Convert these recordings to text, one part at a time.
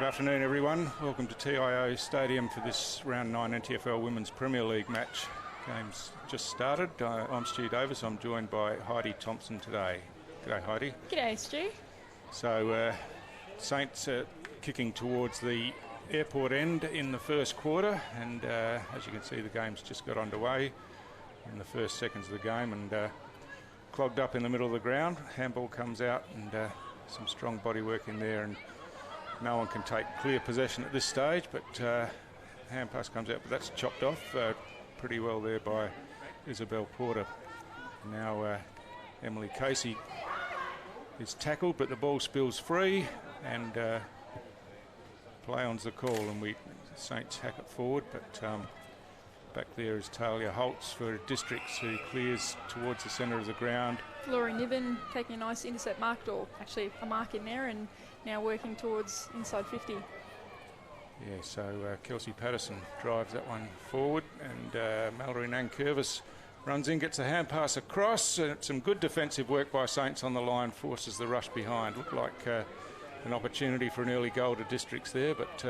afternoon, everyone. Welcome to TIO Stadium for this round 9 NTFL Women's Premier League match. Game's just started. I'm Stu Davis. I'm joined by Heidi Thompson today. G'day, Heidi. G'day, Stu. So, Saints are kicking towards the airport end in the first quarter, and as you can see, the game's just got underway in the first seconds of the game, and clogged up in the middle of the ground. Handball comes out, and some strong bodywork in there, and no one can take clear possession at this stage, but hand pass comes out, but that's chopped off pretty well there by Isabel Porter. Now Emily Casey is tackled, but the ball spills free, and play on's the call, and Saints hack it forward, but back there is Talia Holtz for Districts, who clears towards the centre of the ground. Laurie Niven taking a nice intercept mark, or actually a mark in there, and now working towards inside 50. Yeah, so Kelsey Patterson drives that one forward, and Mallory Nankervis runs in, gets a hand pass across, and some good defensive work by Saints on the line, forces the rush behind. Looked like an opportunity for an early goal to Districts there, but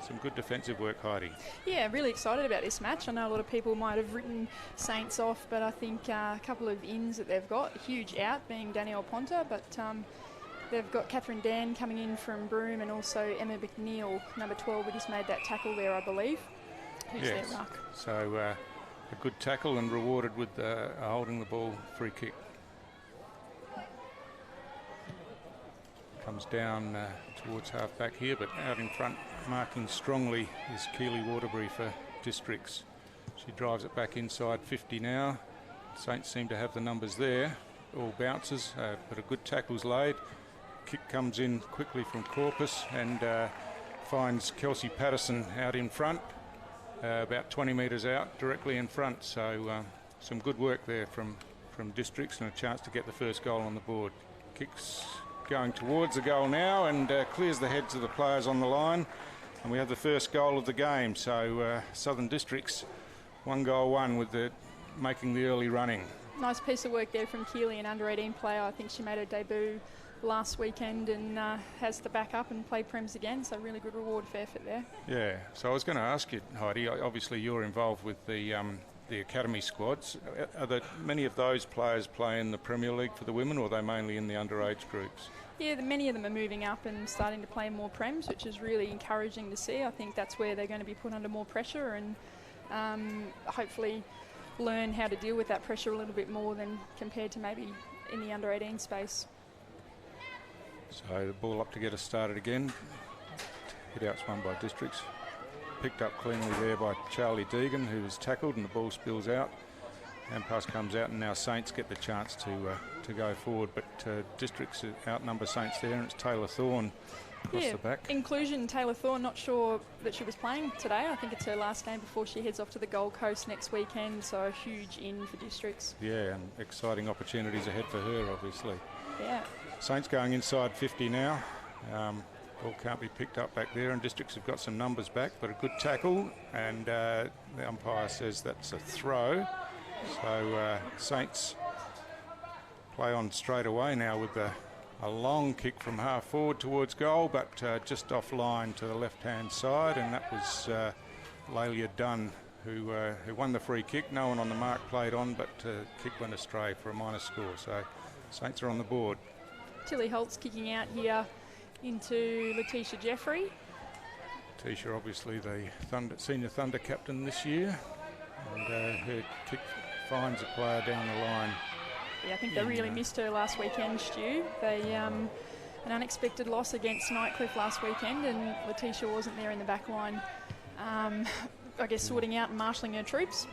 some good defensive work, Heidi. Yeah, really excited about this match. I know a lot of people might have written Saints off, but I think a couple of ins that they've got, a huge out being Danielle Ponta, but they've got Catherine Dan coming in from Broome, and also Emma McNeil, number 12, who just made that tackle there, I believe. Who's yes. their ruck. So a good tackle and rewarded with holding the ball free kick. Comes down towards half back here, but out in front marking strongly is Keely Waterbury for Districts. She drives it back inside 50 now. Saints seem to have the numbers there. All bounces, but a good tackle's laid. Kick comes in quickly from Corpus, and finds Kelsey Patterson out in front, about 20 metres out, directly in front. So some good work there from Districts, and a chance to get the first goal on the board. Kicks going towards the goal now, and clears the heads of the players on the line, and we have the first goal of the game. So Southern Districts 1-1 with making the early running. Nice piece of work there from Keely, an under-18 player. I think she made her debut last weekend and has to back up and play Prems again, so really good reward for effort there. Yeah, so I was going to ask you, Heidi, obviously you're involved with the academy squads. Are there many of those players play in the Premier League for the women, or are they mainly in the underage groups? Yeah, many of them are moving up and starting to play more Prems, which is really encouraging to see. I think that's where they're going to be put under more pressure, and hopefully learn how to deal with that pressure a little bit more than compared to maybe in the under-18 space. So the ball up to get us started again. Hit out's won by Districts. Picked up cleanly there by Charlie Deegan, who was tackled, and the ball spills out. Hand pass comes out, and now Saints get the chance to go forward, but Districts outnumber Saints there, and it's Taylor Thorne across the back. Inclusion, Taylor Thorne, not sure that she was playing today. I think it's her last game before she heads off to the Gold Coast next weekend, so a huge in for Districts. Yeah, and exciting opportunities ahead for her, obviously. Yeah. Saints going inside 50 now. Ball can't be picked up back there, and Districts have got some numbers back, but a good tackle, and the umpire says that's a throw. So Saints play on straight away now with a long kick from half forward towards goal, but just offline to the left-hand side, and that was Lelia Dunn who won the free kick. No one on the mark played on, but kick went astray for a minus score. So Saints are on the board. Tilly Holtz kicking out here into Letitia Jeffrey. Letitia, obviously the senior Thunder captain this year, and her kick finds a player down the line. Yeah, I think they really missed her last weekend, Stu. They an unexpected loss against Nightcliff last weekend, and Letitia wasn't there in the back line, I guess sorting out and marshalling her troops.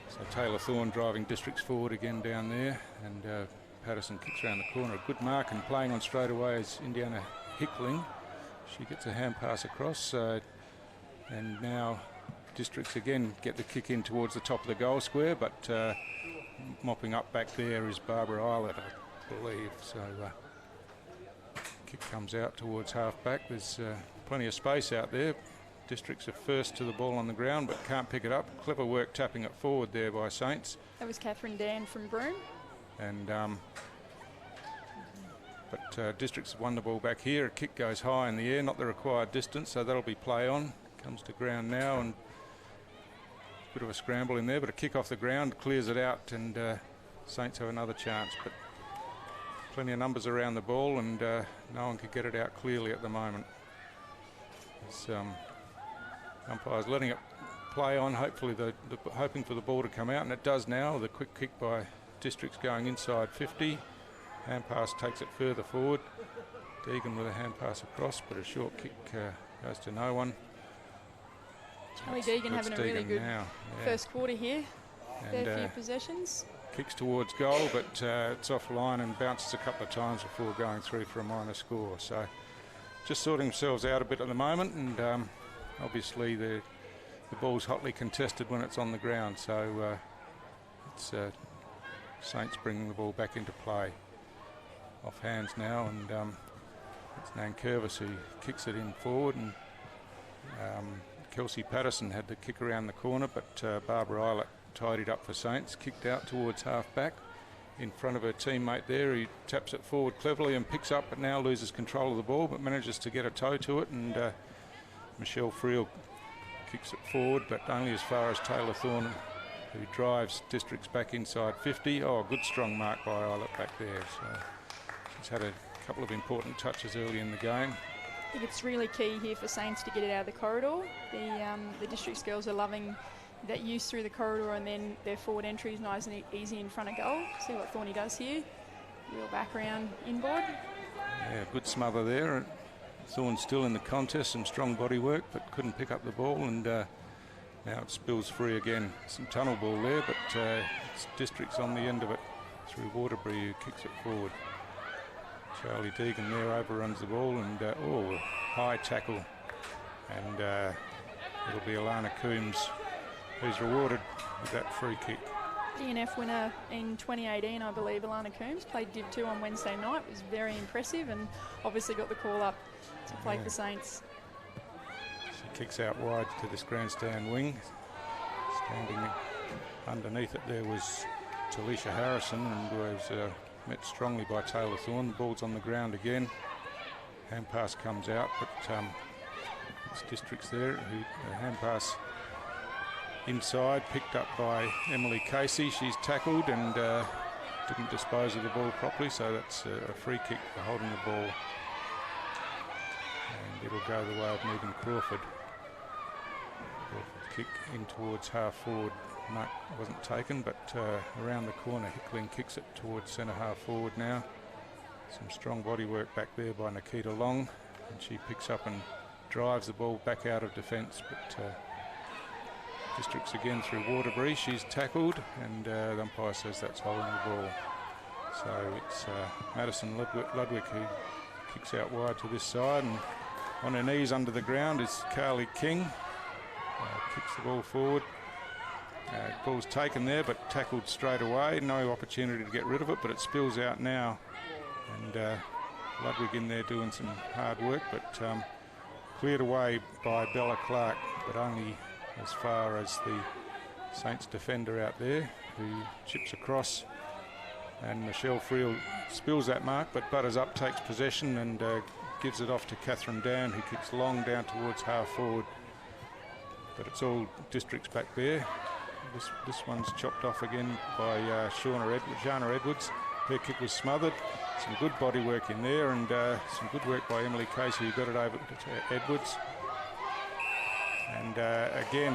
So Taylor Thorne driving Districts forward again down there, and Patterson kicks around the corner. A good mark, and playing on straight away is Indiana Hickling. She gets a hand pass across, and now Districts again get the kick in towards the top of the goal square, but mopping up back there is Barbara Eilert, I believe. So kick comes out towards half back. There's plenty of space out there. Districts are first to the ball on the ground, but can't pick it up. Clever work tapping it forward there by Saints. That was Catherine Dan from Broome. And but but Districts won the ball back here. A kick goes high in the air, not the required distance, so that'll be play on. Comes to ground now, and a bit of a scramble in there, but a kick off the ground clears it out, and Saints have another chance, but plenty of numbers around the ball, and no one could get it out clearly at the moment. Umpire's letting it play on, hopefully hoping for the ball to come out, and it does now. The quick kick by Districts going inside 50. Hand pass takes it further forward. Deegan with a hand pass across, but a short kick goes to no one. Charlie Deegan having a really good first quarter here. Fair few possessions. Kicks towards goal, but it's offline and bounces a couple of times before going through for a minor score. So just sorting themselves out a bit at the moment, and obviously the ball's hotly contested when it's on the ground. So it's Saints bringing the ball back into play. Off hands now, and it's Nankervis who kicks it in forward, and Kelsey Patterson had the kick around the corner, but Barbara Eilert tidied up for Saints, kicked out towards half back in front of her teammate there. He taps it forward cleverly and picks up, but now loses control of the ball, but manages to get a toe to it, and Michelle Friel kicks it forward, but only as far as Taylor Thorne, who drives Districts back inside 50. Oh, a good strong mark by Eilert back there. So she's had a couple of important touches early in the game. I think it's really key here for Saints to get it out of the corridor. The Districts girls are loving that use through the corridor, and then their forward entry is nice and easy in front of goal. See what Thorny does here. Wheel back around inboard. Yeah, good smother there. Thorne's still in the contest, some strong body work, but couldn't pick up the ball, and now it spills free again. Some tunnel ball there, but it's Districts on the end of it through Waterbury, who kicks it forward. Charlie Deegan there overruns the ball, and high tackle, and it'll be Alana Coombs who's rewarded with that free kick. DNF winner in 2018, I believe, Alana Coombs, played Div 2 on Wednesday night, was very impressive, and obviously got the call up to play for Saints. She kicks out wide to this grandstand wing. Standing underneath it there was Talisha Harrison, and was met strongly by Taylor Thorne. The ball's on the ground again. Hand pass comes out, but it's Districts there. The hand pass inside, picked up by Emily Casey. She's tackled and didn't dispose of the ball properly, so that's a free kick for holding the ball. And it'll go the way of Megan Crawford. Crawford kick in towards half forward. Mark wasn't taken, but around the corner, Hickling kicks it towards centre half forward now. Some strong body work back there by Nikita Long, and she picks up and drives the ball back out of defence, but Districts again through Waterbury. She's tackled, and the umpire says that's holding the ball. So it's Madison Ludwig who kicks out wide to this side, and on her knees under the ground is Carly King. Kicks the ball forward. Ball's taken there, but tackled straight away. No opportunity to get rid of it, but it spills out now. And Ludwig in there doing some hard work, but cleared away by Bella Clark, but only as far as the Saints defender out there, who chips across. And Michelle Friel spills that mark, but butters up, takes possession, and gives it off to Catherine Down, who kicks long down towards half forward. But it's all Districts back there. This one's chopped off again by Shana Edwards. Her kick was smothered. Some good body work in there, and some good work by Emily Casey, who got it over to Edwards. And again,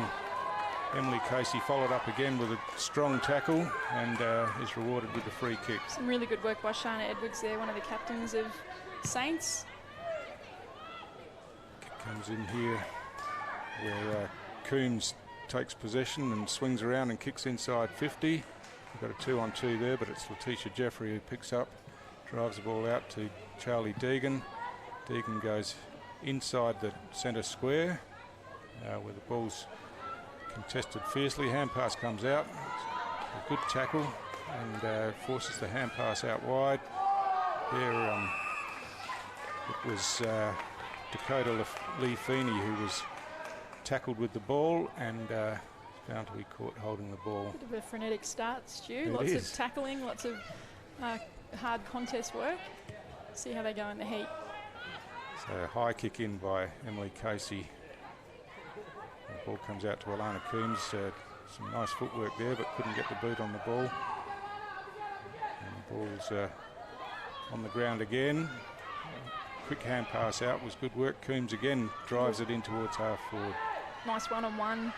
Emily Casey followed up again with a strong tackle, and is rewarded with the free kick. Some really good work by Shana Edwards there, one of the captains of Saints. Kick comes in here where Coombs takes possession and swings around and kicks inside 50. We've got a 2-on-2 there, but it's Letitia Jeffrey who picks up, drives the ball out to Charlie Deegan. Deegan goes inside the centre square where the ball's contested fiercely. Hand pass comes out. A good tackle, and forces the hand pass out wide. There it was Dakota Lee Feeney who was tackled with the ball, and found to be caught holding the ball. Bit of a frenetic start, Stu. Lots of tackling, lots of hard contest work. See how they go in the heat. So a high kick in by Emily Casey. The ball comes out to Alana Coombs. Some nice footwork there, but couldn't get the boot on the ball. And the ball's on the ground again. Quick hand pass out was good work. Coombs again drives it in towards half forward. Nice one-on-one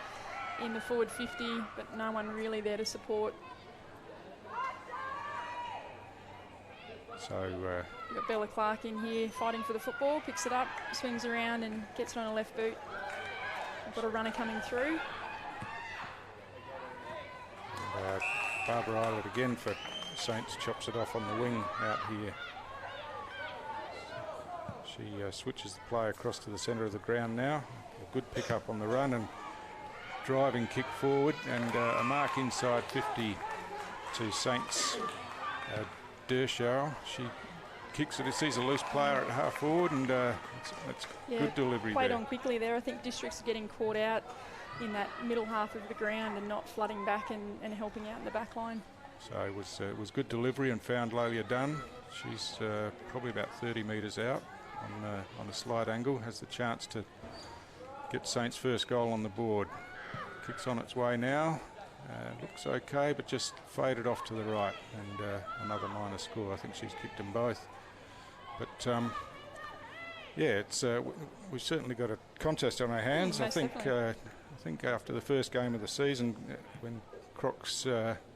in the forward 50, but no one really there to support. So We've got Bella Clark in here fighting for the football, picks it up, swings around and gets it on a left boot. We've got a runner coming through. and, Barbara Eilert again for Saints chops it off on the wing out here. She switches the play across to the centre of the ground now. A good pick up on the run and driving kick forward, and a mark inside 50 to Saints. Dershaw, she kicks it, sees a loose player at half forward, and it's good delivery played there. on quickly there. I think Districts are getting caught out in that middle half of the ground and not flooding back and helping out in the back line. So it was good delivery and found Lolia Dunn. She's probably about 30 metres out on a slight angle, has the chance to get Saints' first goal on the board. Kicks on its way now. Looks okay, but just faded off to the right, and another minor score. I think she's kicked them both. But it's we've certainly got a contest on our hands. I think after the first game of the season, when Crocs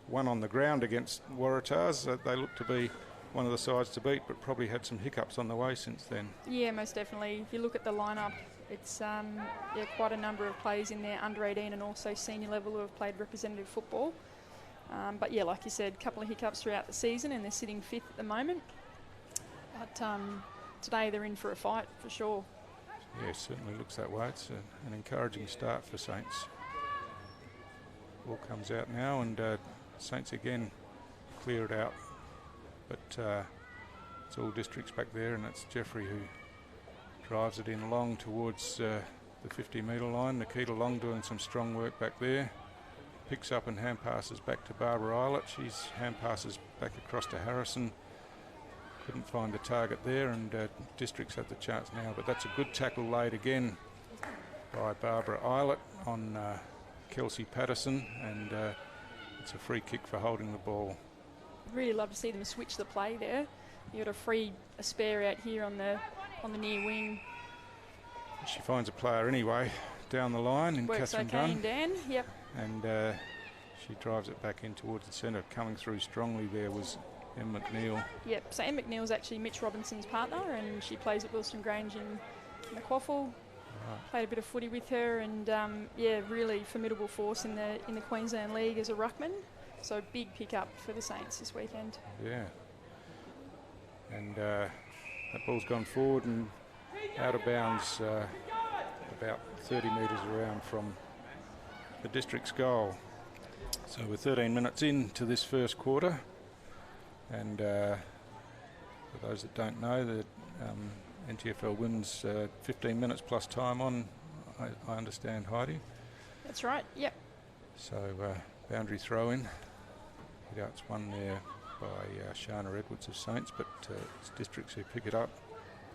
won on the ground against Waratahs, they looked to be one of the sides to beat, but probably had some hiccups on the way since then. Yeah, most definitely. If you look at the lineup, it's quite a number of players in there, under 18 and also senior level, who have played representative football. But yeah, like you said, a couple of hiccups throughout the season, and they're sitting 5th at the moment. But today they're in for a fight for sure. Yeah, certainly looks that way. It's an encouraging start for Saints. Ball comes out now, and Saints again clear it out. But it's all Districts back there, and it's Jeffrey who drives it in long towards the 50-metre line. Nikita Long doing some strong work back there. Picks up and hand passes back to Barbara Eilert. She's hand passes back across to Harrison. Couldn't find the target there, and Districts have the chance now. But that's a good tackle laid again by Barbara Eilert on Kelsey Patterson, and it's a free kick for holding the ball. Really love to see them switch the play there. You got a spare out here on the near wing. She finds a player anyway down the line in Works Catherine okay Dunn. in Dan, yep. And she drives it back in towards the centre. Coming through strongly there was Em McNeil. Yep, so Em McNeil's actually Mitch Robinson's partner, and she plays at Wilson Grange in the Quaffle. Right. Played a bit of footy with her, and really formidable force in the Queensland League as a ruckman. So big pickup for the Saints this weekend. Yeah. And that ball's gone forward and out of bounds about 30 metres around from the District's goal. So we're 13 minutes into this first quarter, and for those that don't know, the NTFL wins 15 minutes plus time on, I understand, Heidi. That's right, yep. So boundary throw in. It's won there by Shana Edwards of Saints, but it's Districts who pick it up.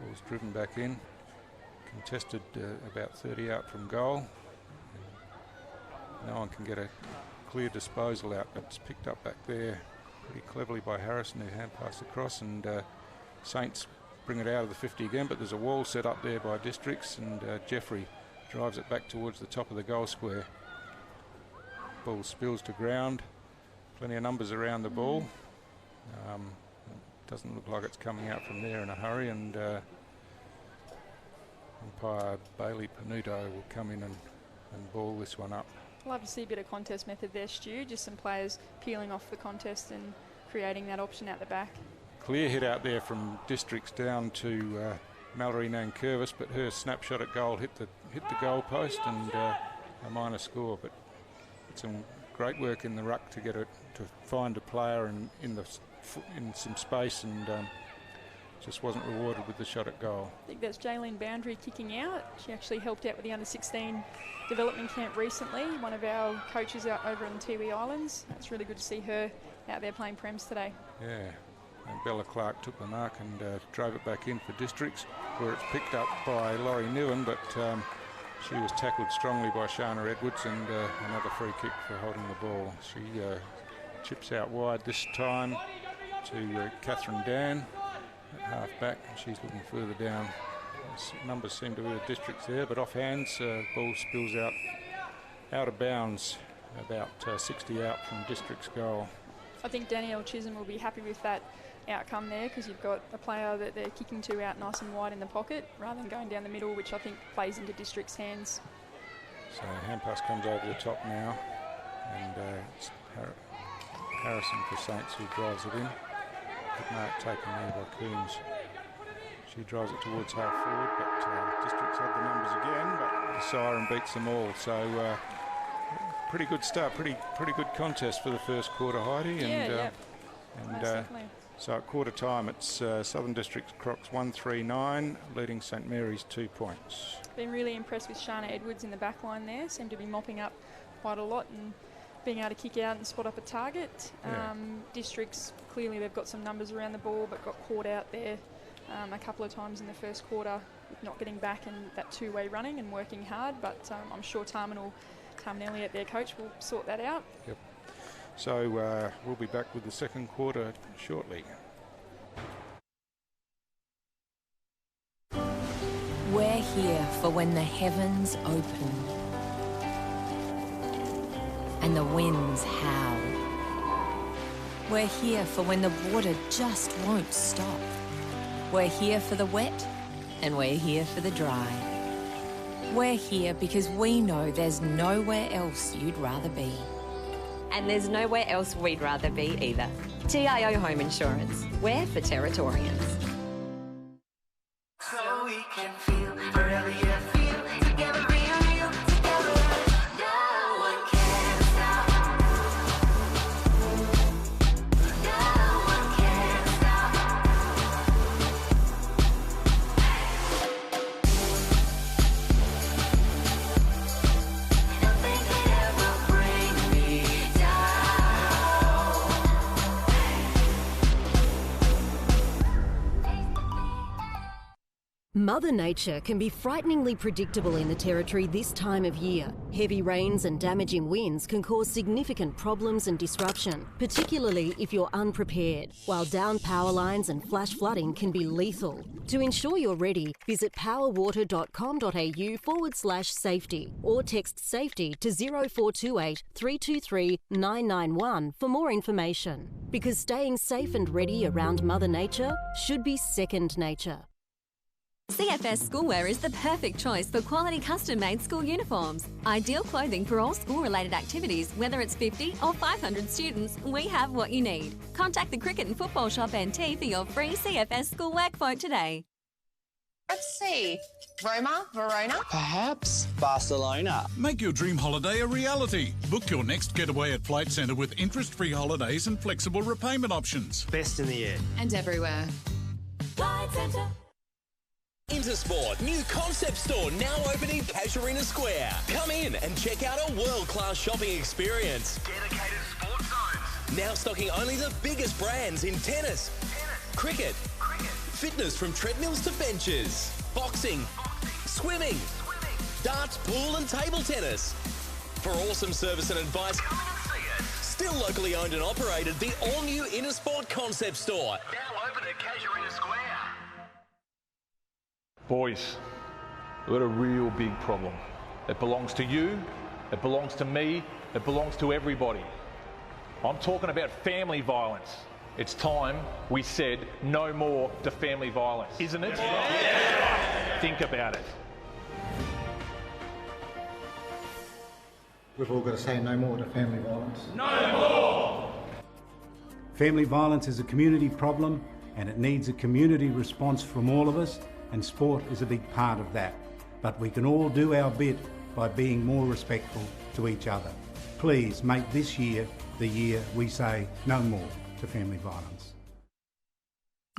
Ball's driven back in, contested about 30 out from goal. No one can get a clear disposal out, but it's picked up back there pretty cleverly by Harrison, who hand passed across, and Saints bring it out of the 50 again, but there's a wall set up there by Districts, and Jeffrey drives it back towards the top of the goal square. Ball spills to ground. Plenty of numbers around the ball. Doesn't look like it's coming out from there in a hurry, and umpire Bailey Panuto will come in and ball this one up. Love to see a bit of contest method there, Stu. Just some players peeling off the contest and creating that option out the back. Clear hit out there from Districts down to Mallory Nankervis, but her snapshot at goal hit the goal post, and a minor score. But it's some great work in the ruck to get it to find a player in some space, and just wasn't rewarded with the shot at goal. I think that's Jaylene Boundary kicking out. She actually helped out with the under-16 development camp recently, one of our coaches out over in the Tiwi Islands. It's really good to see her out there playing prems today. Yeah, And Bella Clark took the mark and drove it back in for Districts, where it's picked up by Laurie Niven, but she was tackled strongly by Shana Edwards, and another free kick for holding the ball. She chips out wide this time to Catherine Dan at half back. She's looking further down. Numbers seem to be the Districts there, but off hands, ball spills out of bounds, about 60 out from Districts goal. I think Danielle Chisholm will be happy with that outcome there, because you've got a player that they're kicking to out nice and wide in the pocket rather than going down the middle, which I think plays into District's hands. So Hampas comes over the top now, and it's Harrison for Saints who drives it in. Good mark taken there by Coombs. She drives it towards half forward, but Districts had the numbers again, but the siren beats them all. So pretty good start, pretty good contest for the first quarter, Heidi. So at quarter time, it's Southern Districts Crocs 139, leading St Mary's 2 points. Been really impressed with Shana Edwards in the back line there. Seem to be mopping up quite a lot and being able to kick out and spot up a target. Yeah. Districts, clearly they've got some numbers around the ball, but got caught out there a couple of times in the first quarter, not getting back and that two-way running and working hard. But I'm sure Tarman Elliott, their coach, will sort that out. Yep. So we'll be back with the second quarter shortly. We're here for when the heavens open and the winds howl. We're here for when the water just won't stop. We're here for the wet and we're here for the dry. We're here because we know there's nowhere else you'd rather be. And there's nowhere else we'd rather be either. TIO Home Insurance. We're for Territorians. So we can feel wherever you feel, together be real, together. No one can stop. No one can stop. Nothing could ever bring me Mother Nature can be frighteningly predictable in the Territory this time of year. Heavy rains and damaging winds can cause significant problems and disruption, particularly if you're unprepared, while downed power lines and flash flooding can be lethal. To ensure you're ready, visit powerwater.com.au/safety or text SAFETY to 0428 323 991 for more information. Because staying safe and ready around Mother Nature should be second nature. CFS Schoolwear is the perfect choice for quality custom-made school uniforms. Ideal clothing for all school-related activities, whether it's 50 or 500 students, we have what you need. Contact the Cricket and Football Shop NT for your free CFS Schoolwear quote today. Let's see. Roma, Verona? Perhaps Barcelona. Make your dream holiday a reality. Book your next getaway at Flight Centre with interest-free holidays and flexible repayment options. Best in the air. And everywhere. Flight Centre. Intersport, new concept store now open in Casuarina Square. Come in and check out a world-class shopping experience. Dedicated sports zones. Now stocking only the biggest brands in tennis, cricket, fitness from treadmills to benches, boxing, swimming, darts, pool and table tennis. For awesome service and advice, Come in and see us. still locally owned and operated, the all-new Intersport concept store. Now open at Casuarina Square. Boys, we've got a real big problem. It belongs to you, it belongs to me, it belongs to everybody. I'm talking about family violence. It's time we said no more to family violence, isn't it? Yeah. Think about it. We've all got to say no more to family violence. No more! Family violence is a community problem and it needs a community response from all of us, and sport is a big part of that. But we can all do our bit by being more respectful to each other. Please make this year the year we say no more to family violence.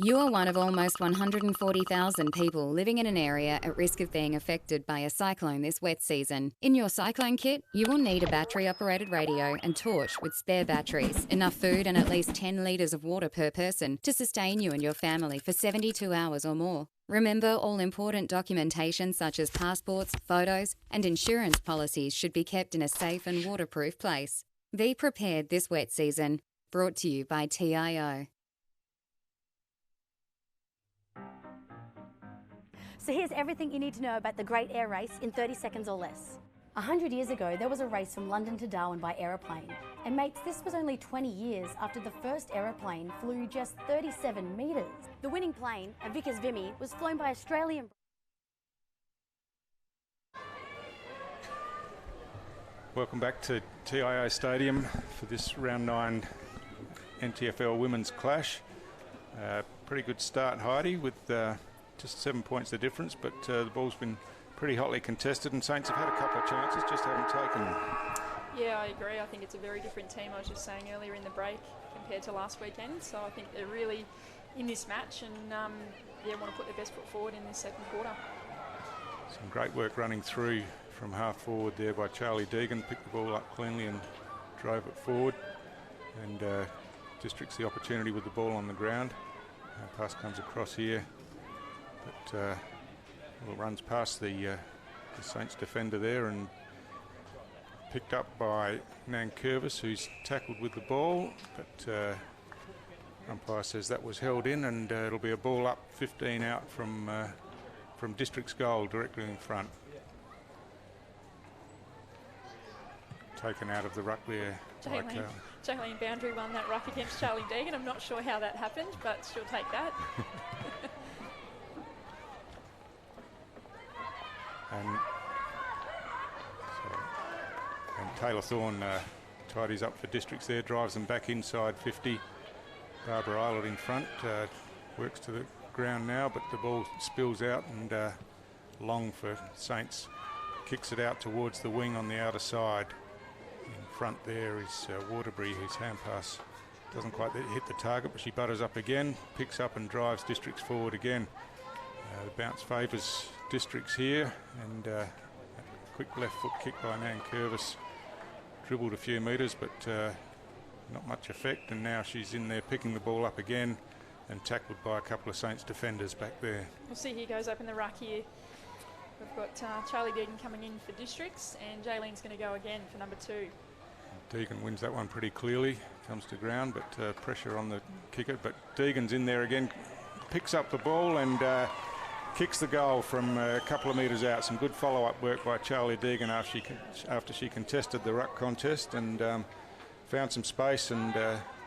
You are one of almost 140,000 people living in an area at risk of being affected by a cyclone this wet season. In your cyclone kit, you will need a battery-operated radio and torch with spare batteries, enough food and at least 10 litres of water per person to sustain you and your family for 72 hours or more. Remember, all important documentation such as passports, photos and insurance policies should be kept in a safe and waterproof place. Be prepared this wet season. Brought to you by TIO. So here's everything you need to know about the Great Air Race in 30 seconds or less. 100 years ago, there was a race from London to Darwin by aeroplane. And mates, this was only 20 years after the first aeroplane flew just 37 metres. The winning plane, a Vickers Vimy, was flown by Australian... Welcome back to TIO Stadium for this round 9 NTFL Women's Clash. Pretty good start, Heidi, with just 7 points the difference, but the ball's been pretty hotly contested and Saints have had a couple of chances, just haven't taken them. Yeah, I agree. I think it's a very different team, I was just saying earlier in the break, compared to last weekend. So I think they're really in this match and want to put their best foot forward in this second quarter. Some great work running through from half forward there by Charlie Deegan, picked the ball up cleanly and drove it forward, and District's the opportunity with the ball on the ground. Pass comes across here, but well, it runs past the Saints defender there and picked up by Nankervis, who's tackled with the ball, but umpire says that was held in, and it'll be a ball up 15 out from District's goal directly in front. Taken out of the ruck there. Jaylene Boundary won that ruck against Charlie Deegan. I'm not sure how that happened, but she'll take that. and Taylor Thorne tidies up for Districts there, drives them back inside 50. Barbara Eilert in front, works to the ground now, but the ball spills out and long for Saints. Kicks it out towards the wing on the outer side. In front there is Waterbury, whose hand pass doesn't quite hit the target, but she butters up again, picks up and drives Districts forward again. The bounce favours Districts here, and a quick left foot kick by Nankervis. Dribbled a few metres, but not much effect, and now she's in there picking the ball up again and tackled by a couple of Saints defenders back there. We'll see who goes up in the ruck here. We've got Charlie Deegan coming in for Districts, and Jaylene's going to go again for number 2. Deegan wins that one pretty clearly, comes to ground, but pressure on the kicker. But Deegan's in there again, picks up the ball and kicks the goal from a couple of metres out. Some good follow-up work by Charlie Deegan after she contested the ruck contest and found some space and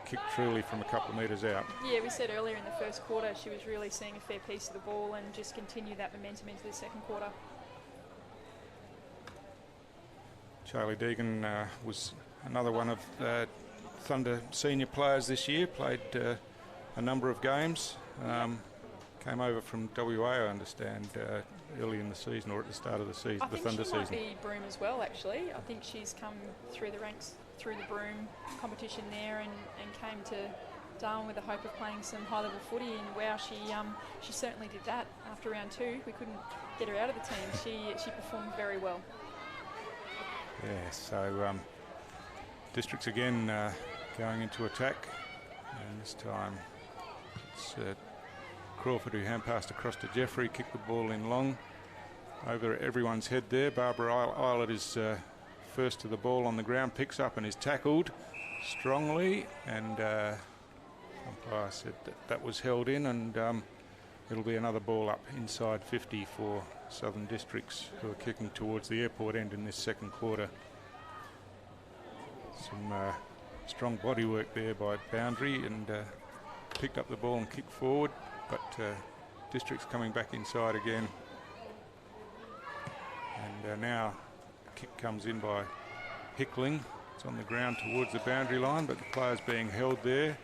kicked truly from a couple of metres out. Yeah, we said earlier in the first quarter she was really seeing a fair piece of the ball and just continued that momentum into the second quarter. Charlie Deegan was another one of Thunder senior players this year, played a number of games. Came over from WA, I understand, early in the season or at the start of the season, the Thunder season. I think she might be Broome as well, actually. I think she's come through the ranks, through the Broome competition there and came to Darwin with the hope of playing some high-level footy, and wow, she certainly did that after round 2. We couldn't get her out of the team. She performed very well. Yeah, so Districts again going into attack, and this time it's Crawford who hand passed across to Jeffrey, kicked the ball in long over everyone's head there. Barbara Eilert is first to the ball on the ground, picks up and is tackled strongly, and umpire said that was held in, and it'll be another ball up inside 50 for Southern Districts, who are kicking towards the airport end in this second quarter. Some strong body work there by Boundary, and picked up the ball and kicked forward, but Districts coming back inside again. And now kick comes in by Hickling. It's on the ground towards the boundary line, but the player's being held there,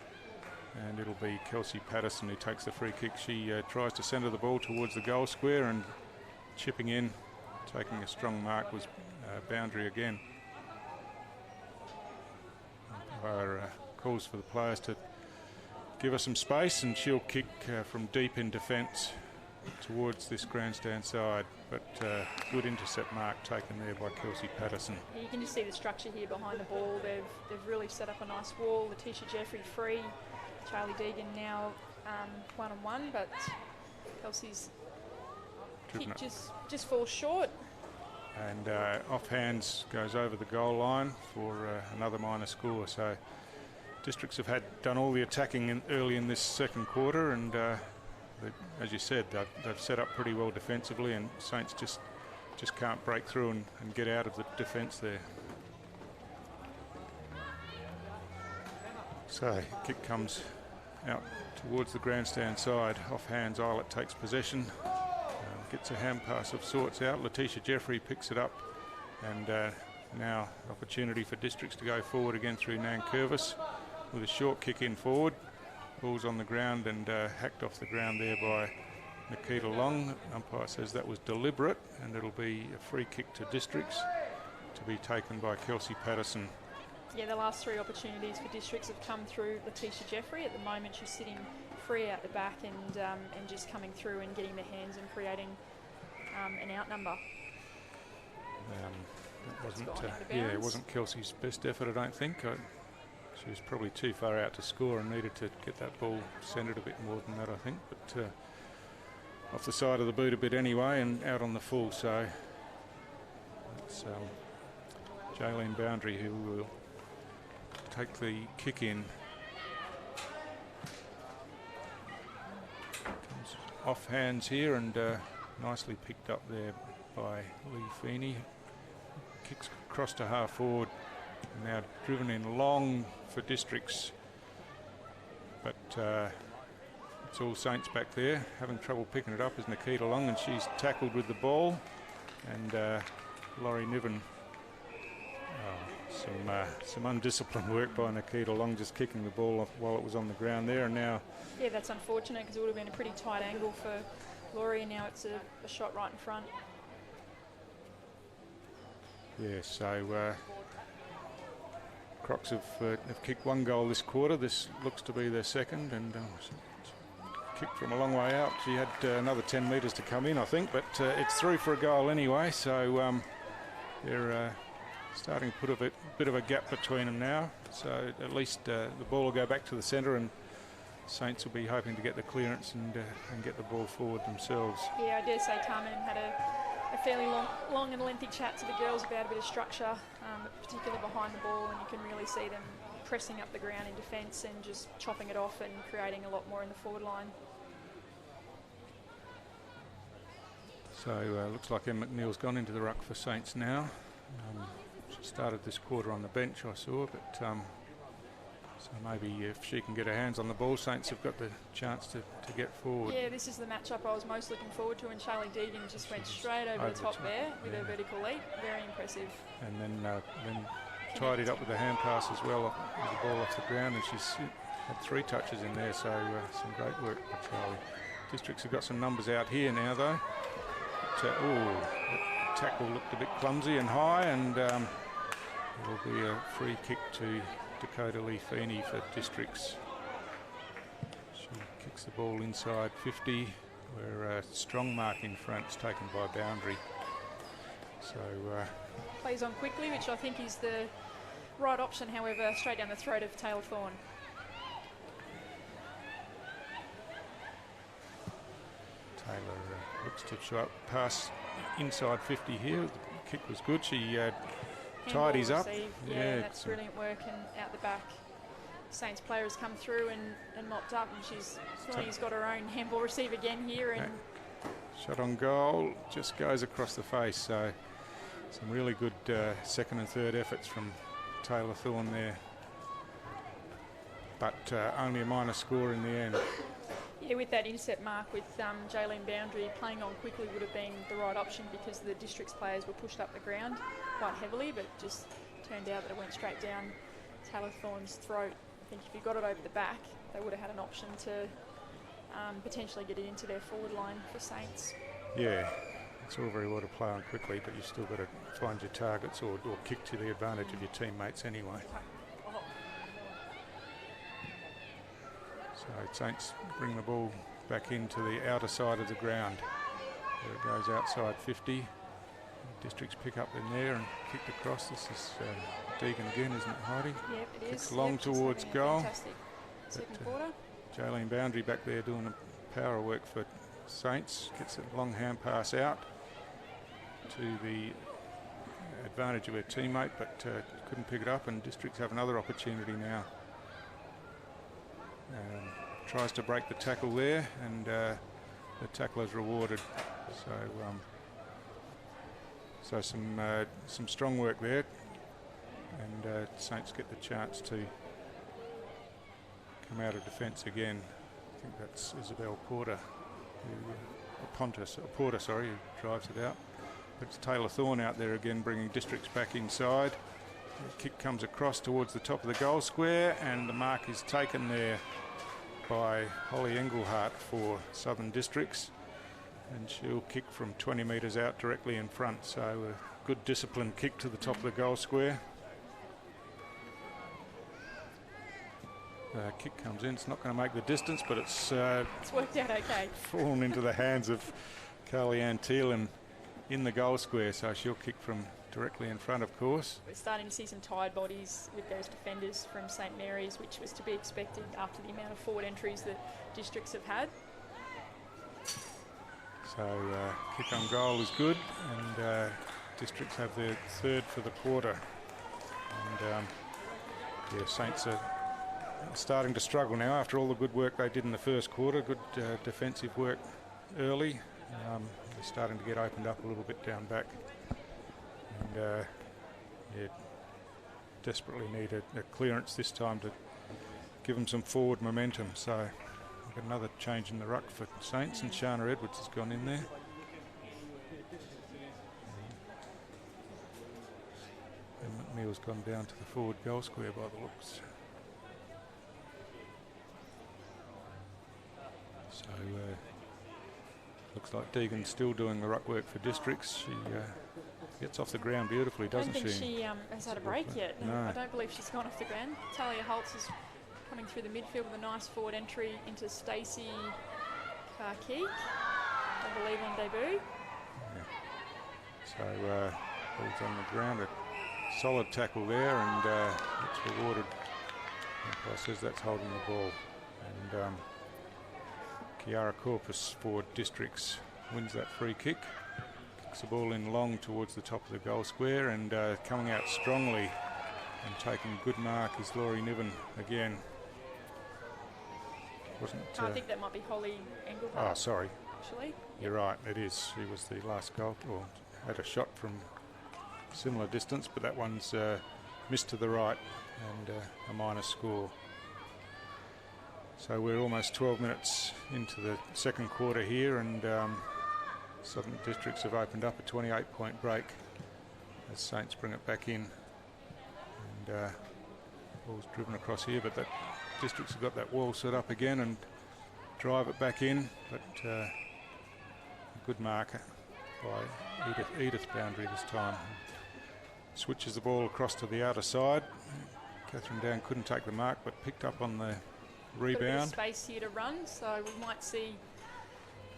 and it'll be Kelsey Patterson who takes the free kick. She tries to centre the ball towards the goal square, and chipping in, taking a strong mark was Boundary again. Umpire calls for the players to give her some space, and she'll kick from deep in defence towards this grandstand side. But good intercept mark taken there by Kelsey Patterson. You can just see the structure here behind the ball. They've really set up a nice wall. Letitia Jeffrey free. Charlie Deegan now one-on-one, but Kelsey's kick just falls short. And off hands goes over the goal line for another minor score. So Districts have done all the attacking early in this second quarter, and as you said, they've set up pretty well defensively, and Saints just can't break through and get out of the defence there. So kick comes out towards the grandstand side. Off hands, Eilert takes possession, gets a hand pass of sorts out. Letitia Jeffrey picks it up, and now opportunity for Districts to go forward again through Nankervis with a short kick in forward. Ball's on the ground and hacked off the ground there by Nikita Long. Umpire says that was deliberate, and it'll be a free kick to Districts to be taken by Kelsey Patterson. Yeah, the last three opportunities for Districts have come through Letitia Jeffrey. At the moment, she's sitting free out the back and just coming through and getting the hands and creating an out number. It wasn't Kelsey's best effort, I don't think. She was probably too far out to score and needed to get that ball centred a bit more than that, I think. But off the side of the boot a bit anyway, and out on the full. So it's Jaylene Boundary who will take the kick in. Comes off hands here, and nicely picked up there by Lee Feeney. Kicks across to half forward. Now driven in long for Districts, but it's all Saints back there. Having trouble picking it up is Nikita Long, and she's tackled with the ball. And Laurie Niven, some undisciplined work by Nikita Long, just kicking the ball off while it was on the ground there. And now, yeah, that's unfortunate because it would have been a pretty tight angle for Laurie, and now it's a shot right in front. Yeah, so Crocs have kicked one goal this quarter. This looks to be their second, and kicked from a long way out. She had another 10 metres to come in, I think, but it's through for a goal anyway. So they're starting to put a bit of a gap between them now. So at least the ball will go back to the centre, and Saints will be hoping to get the clearance and get the ball forward themselves. Yeah, I dare say Carmen had a fairly long and lengthy chat to the girls about a bit of structure, particularly behind the ball, and you can really see them pressing up the ground in defence and just chopping it off and creating a lot more in the forward line. So looks like Em McNeil's gone into the ruck for Saints now. She started this quarter on the bench, I saw, but so maybe if she can get her hands on the ball, Saints have got the chance to get forward. Yeah, this is the matchup I was most looking forward to, and Charlie Deegan just went straight over the top there with her vertical leap. Very impressive. And then tied it up with a hand pass as well, with the ball off the ground, and she's had 3 touches in there, so some great work by Charlie. Districts have got some numbers out here now, though. But, the tackle looked a bit clumsy and high, and it'll be a free kick to Dakota Lee Feeney for Districts. She kicks the ball inside 50, where a strong mark in front is taken by Boundary. So plays on quickly, which I think is the right option, however, straight down the throat of Taylor Thorne. Taylor looks to show up pass inside 50 here. The kick was good. She tidies up. Yeah, that's brilliant work, and out the back Saints player has come through and mopped up, and she's got her own handball receive again here. And shot on goal, just goes across the face. So some really good second and third efforts from Taylor Thorne there, but only a minor score in the end. Yeah, with that intercept mark with Jaylene Boundary, playing on quickly would have been the right option, because the Districts players were pushed up the ground quite heavily, but just turned out that it went straight down Taylor Thorne's throat. I think if you got it over the back, they would have had an option to potentially get it into their forward line for Saints. Yeah, it's all very well to play on quickly, but you've still got to find your targets or kick to the advantage of your teammates anyway. So Saints bring the ball back into the outer side of the ground. There it goes outside 50. Districts pick up in there and kicked across. This is Deegan again, isn't it, Heidi? Yep, it Kicks is. long Yep, she's towards having a goal. fantastic second quarter. Jaylene Boundary back there doing the power work for Saints. Gets a long hand pass out to the advantage of her teammate, but couldn't pick it up, and Districts have another opportunity now. Tries to break the tackle there, and the tackler's rewarded. So some strong work there, and Saints get the chance to come out of defence again. I think that's Isabel Porter, Porter, who drives it out. But it's Taylor Thorne out there again, bringing Districts back inside. The kick comes across towards the top of the goal square, and the mark is taken there by Holly Engelhart for Southern Districts, and she'll kick from 20 metres out directly in front. So a good disciplined kick to the top of the goal square. Kick comes in. It's not going to make the distance, but it's worked out okay. Fallen into the hands of Carly-Ann Thielen in the goal square, so she'll kick from directly in front, of course. We're starting to see some tired bodies with those defenders from St Mary's, which was to be expected after the amount of forward entries that Districts have had. So kick on goal is good, and Districts have their third for the quarter. And yeah, Saints are starting to struggle now after all the good work they did in the first quarter. Good defensive work early. They're starting to get opened up a little bit down back, and yeah, desperately need a clearance this time to give them some forward momentum. So we've got another change in the ruck for Saints, and Shana Edwards has gone in there. And McNeil's gone down to the forward goal square by the looks. So looks like Deegan's still doing the ruck work for Districts. She gets off the ground beautifully, doesn't she? I don't think she has had a break yet. No. I don't believe she's gone off the ground. Talia Holtz is coming through the midfield with a nice forward entry into Stacey Karkeek, I believe, on debut. Yeah. So ball's on the ground. A solid tackle there, and it's rewarded. Umpire says that's holding the ball. And Kiara Corpus for Districts wins that free kick. Kicks the ball in long towards the top of the goal square, and coming out strongly and taking good mark is Laurie Niven again. I think that might be Holly Engelhart. Oh, sorry. Actually. You're right, it is. She was the last goal, or had a shot from similar distance, but that one's missed to the right, and a minus score. So we're almost 12 minutes into the second quarter here, and Southern Districts have opened up a 28-point break as Saints bring it back in. And ball's driven across here, but that Districts have got that wall set up again and drive it back in, but a good marker by Edith Boundary this time. Switches the ball across to the outer side. Catherine Down couldn't take the mark, but picked up on the rebound. Got a bit of space here to run, so we might see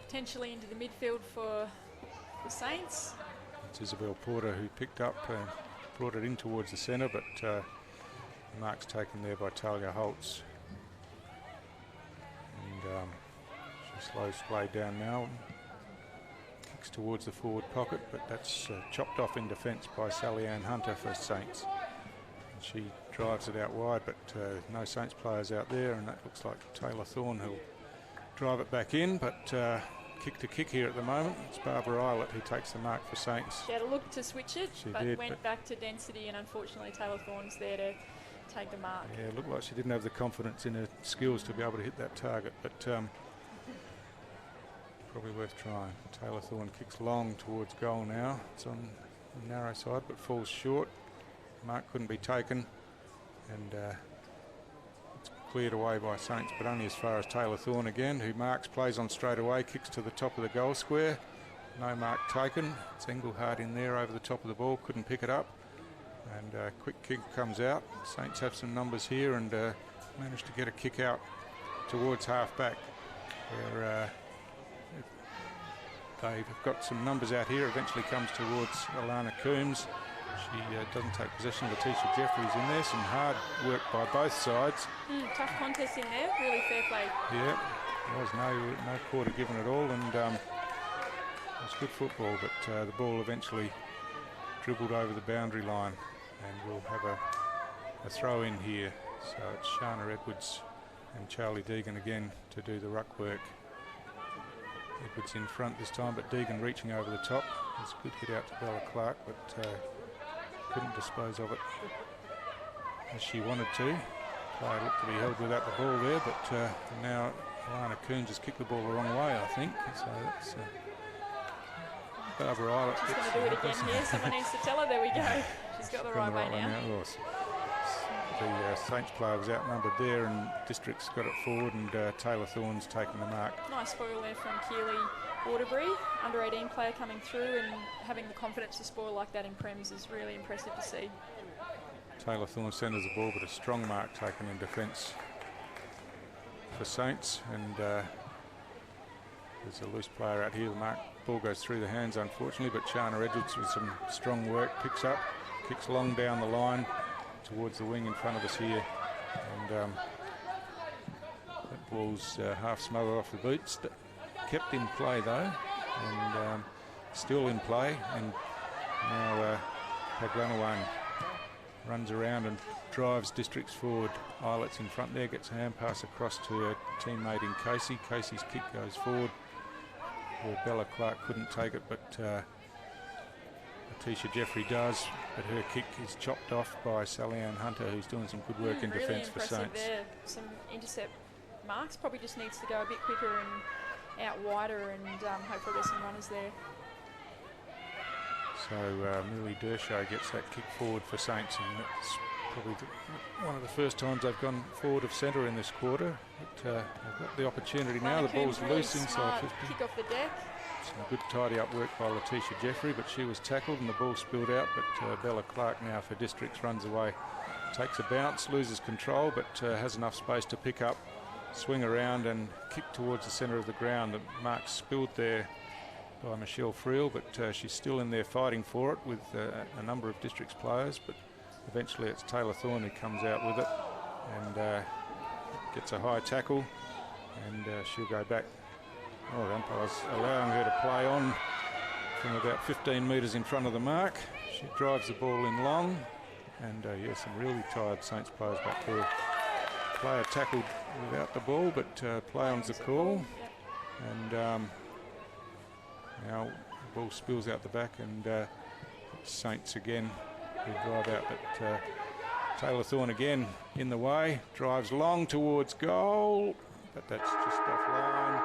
potentially into the midfield for the Saints. It's Isabel Porter who picked up and brought it in towards the centre, but the mark's taken there by Talia Holtz. And she slows play down now. Kicks towards the forward pocket, but that's chopped off in defence by Sally Ann Hunter for Saints. And she drives it out wide, but no Saints players out there, and that looks like Taylor Thorne who'll drive it back in, but kick to kick here at the moment. It's Barbara Eilert who takes the mark for Saints. She had a look to switch it, She but did, went back to density, and unfortunately Taylor Thorne's there to take the mark. Yeah, it looked like she didn't have the confidence in her skills to be able to hit that target, but probably worth trying. Taylor Thorne kicks long towards goal now. It's on the narrow side, but falls short. Mark couldn't be taken, and it's cleared away by Saints, but only as far as Taylor Thorne again, who marks, plays on straight away, kicks to the top of the goal square. No mark taken. It's Engelhart in there over the top of the ball, couldn't pick it up, and quick kick comes out. Saints have some numbers here and managed to get a kick out towards half-back, where they've got some numbers out here. Eventually comes towards Alana Coombs. She doesn't take possession. Letitia Jeffries in there. Some hard work by both sides. Tough contest in there. Really fair play. Yeah, there was no quarter given at all, and it was good football, but the ball eventually dribbled over the boundary line, and we'll have a throw in here. So it's Shana Edwards and Charlie Deegan again to do the ruck work. Edwards in front this time, but Deegan reaching over the top. It's a good hit out to Bella Clark, but couldn't dispose of it as she wanted to. Player looked to be held without the ball there, but now Alana Coombs has kicked the ball the wrong way, I think. So that's Barbara Eilert. She's going to do it again here. Someone needs to tell her. There we go. She's got the right way now. The Saints player was outnumbered there, and District's got it forward, and Taylor Thorne's taken the mark. Nice spoil there from Keely Waterbury, under 18 player coming through, and having the confidence to spoil like that in Prems is really impressive to see. Taylor Thorne centres the ball, but a strong mark taken in defence for Saints, and there's a loose player out here. The ball goes through the hands, unfortunately, but Shana Edwards with some strong work picks up, kicks long down the line towards the wing in front of us here, and that ball's half smothered off the boots. Kept in play though, and still in play, and now Paglanawan runs around and drives Districts forward. Eilert's in front there, gets a hand pass across to her teammate in Casey. Casey's kick goes forward, where Bella Clark couldn't take it, but Letitia Jeffrey does, but her kick is chopped off by Sally Ann Hunter, who's doing some good work in really defence for Saints. There. Some intercept marks, probably just needs to go a bit quicker and out wider, and hopefully there's some runners there. So Millie Dershow gets that kick forward for Saints, and that's probably one of the first times they've gone forward of centre in this quarter. But they've got the opportunity now. The ball's loose inside 50. Kick off the deck. Some good tidy up work by Letitia Jeffrey, but she was tackled and the ball spilled out. But Bella Clark now for Districts runs away, takes a bounce, loses control, but has enough space to pick up, swing around and kick towards the centre of the ground. The mark spilled there by Michelle Friel, but she's still in there fighting for it with a number of Districts players, but eventually it's Taylor Thorne who comes out with it and gets a high tackle, and she'll go back. Oh, the umpire's allowing her to play on from about 15 metres in front of the mark. She drives the ball in long, and yeah, some really tired Saints players back there. Player tackled without the ball, but play on's the call, and now the ball spills out the back, and it's Saints again who drive out, but Taylor Thorne again in the way, drives long towards goal, but that's just offline.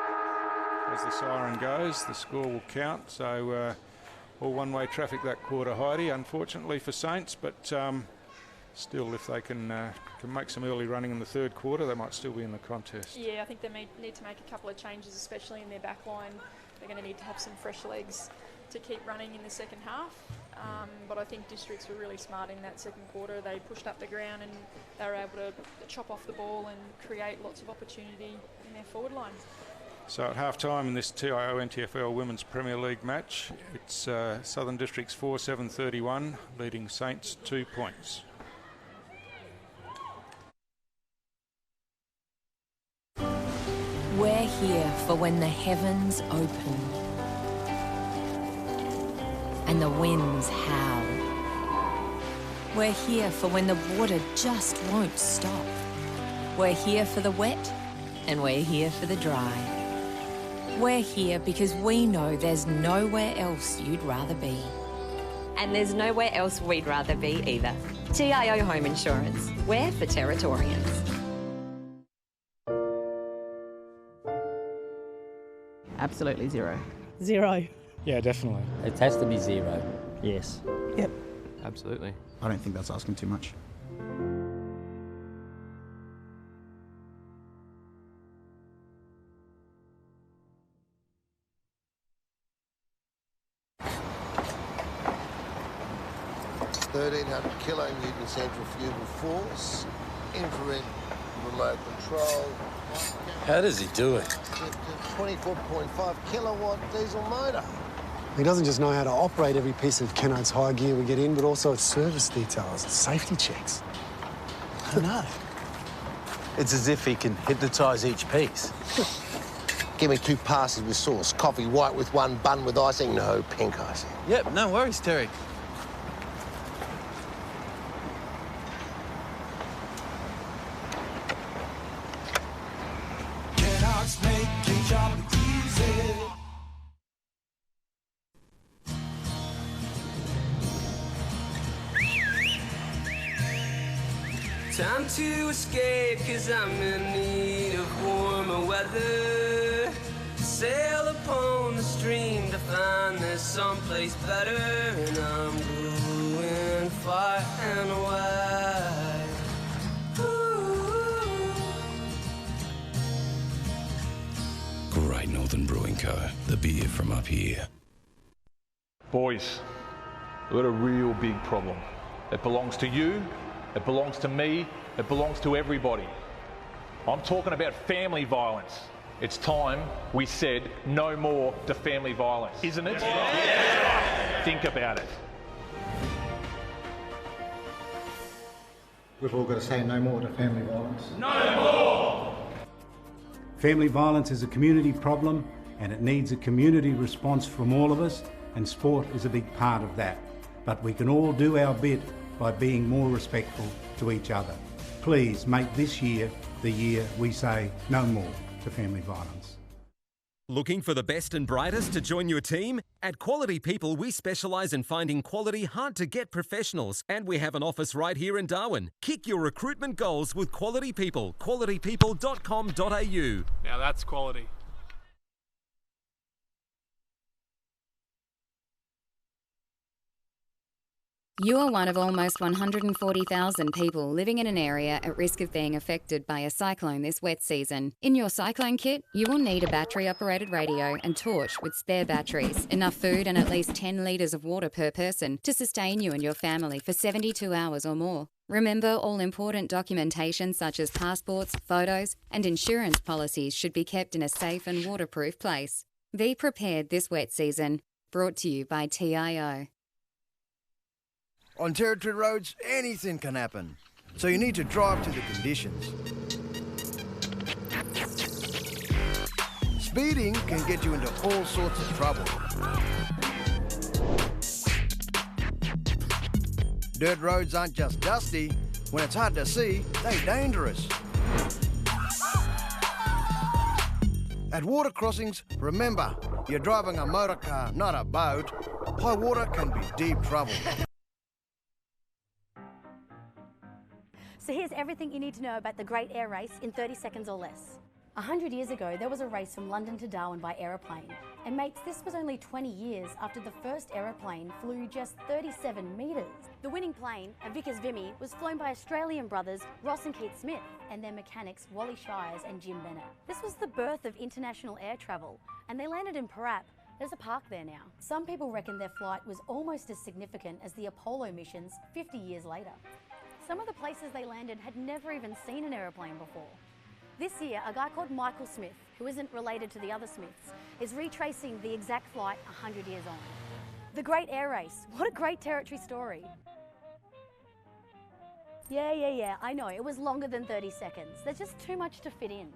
As the siren goes, the score will count, so all one-way traffic that quarter, Heidi, unfortunately for Saints, but still, if they can make some early running in the third quarter, they might still be in the contest. Yeah, I think they need to make a couple of changes, especially in their back line. They're going to need to have some fresh legs to keep running in the second half. But I think Districts were really smart in that second quarter. They pushed up the ground and they were able to chop off the ball and create lots of opportunity in their forward line. So at half-time in this TIO NTFL Women's Premier League match, it's Southern Districts 4-7-31, leading Saints 2 points. We're here for when the heavens open and the winds howl. We're here for when the water just won't stop. We're here for the wet and we're here for the dry. We're here because we know there's nowhere else you'd rather be. And there's nowhere else we'd rather be either. TIO Home Insurance. We're for Territorians. Absolutely zero. Zero. Yeah, definitely. It has to be zero. Yes. Yep. Absolutely. I don't think that's asking too much. $1,300 kilonewton centrifugal force, infrared remote control. How does he do it? 24.5 kilowatt diesel motor. He doesn't just know how to operate every piece of Kennard's high gear we get in, but also its service details, its safety checks. I don't know. It's as if he can hypnotise each piece. Give me 2 passes with sauce. Coffee white with 1, bun with icing. No, pink icing. Yep, no worries, Terry. Kellogg's making chocolate easy. Time to escape, cause I'm in need of warmer weather. Sail upon the stream to find there's someplace better. And I'm going far and wide. Great Northern Brewing Co., the beer from up here. Boys, we've got a real big problem. It belongs to you, it belongs to me, it belongs to everybody. I'm talking about family violence. It's time we said no more to family violence, isn't it? Yeah. Think about it. We've all got to say no more to family violence. No more! Family violence is a community problem and it needs a community response from all of us, and sport is a big part of that. But we can all do our bit by being more respectful to each other. Please make this year the year we say no more to family violence. Looking for the best and brightest to join your team? At Quality People, we specialise in finding quality, hard-to-get professionals, and we have an office right here in Darwin. Kick your recruitment goals with Quality People. qualitypeople.com.au. Now that's quality. You are one of almost 140,000 people living in an area at risk of being affected by a cyclone this wet season. In your cyclone kit, you will need a battery-operated radio and torch with spare batteries, enough food and at least 10 litres of water per person to sustain you and your family for 72 hours or more. Remember, all important documentation such as passports, photos and insurance policies should be kept in a safe and waterproof place. Be prepared this wet season. Brought to you by TIO. On territory roads, anything can happen, so you need to drive to the conditions. Speeding can get you into all sorts of trouble. Dirt roads aren't just dusty. When it's hard to see, they're dangerous. At water crossings, remember, you're driving a motor car, not a boat. High water can be deep trouble. So here's everything you need to know about the Great Air Race in 30 seconds or less. 100 years ago, there was a race from London to Darwin by aeroplane. And mates, this was only 20 years after the first aeroplane flew just 37 metres. The winning plane, a Vickers Vimy, was flown by Australian brothers Ross and Keith Smith and their mechanics Wally Shires and Jim Bennett. This was the birth of international air travel, and they landed in Parap. There's a park there now. Some people reckon their flight was almost as significant as the Apollo missions 50 years later. Some of the places they landed had never even seen an aeroplane before. This year, a guy called Michael Smith, who isn't related to the other Smiths, is retracing the exact flight 100 years on. The Great Air Race. What a great territory story. Yeah, I know, it was longer than 30 seconds. There's just too much to fit in.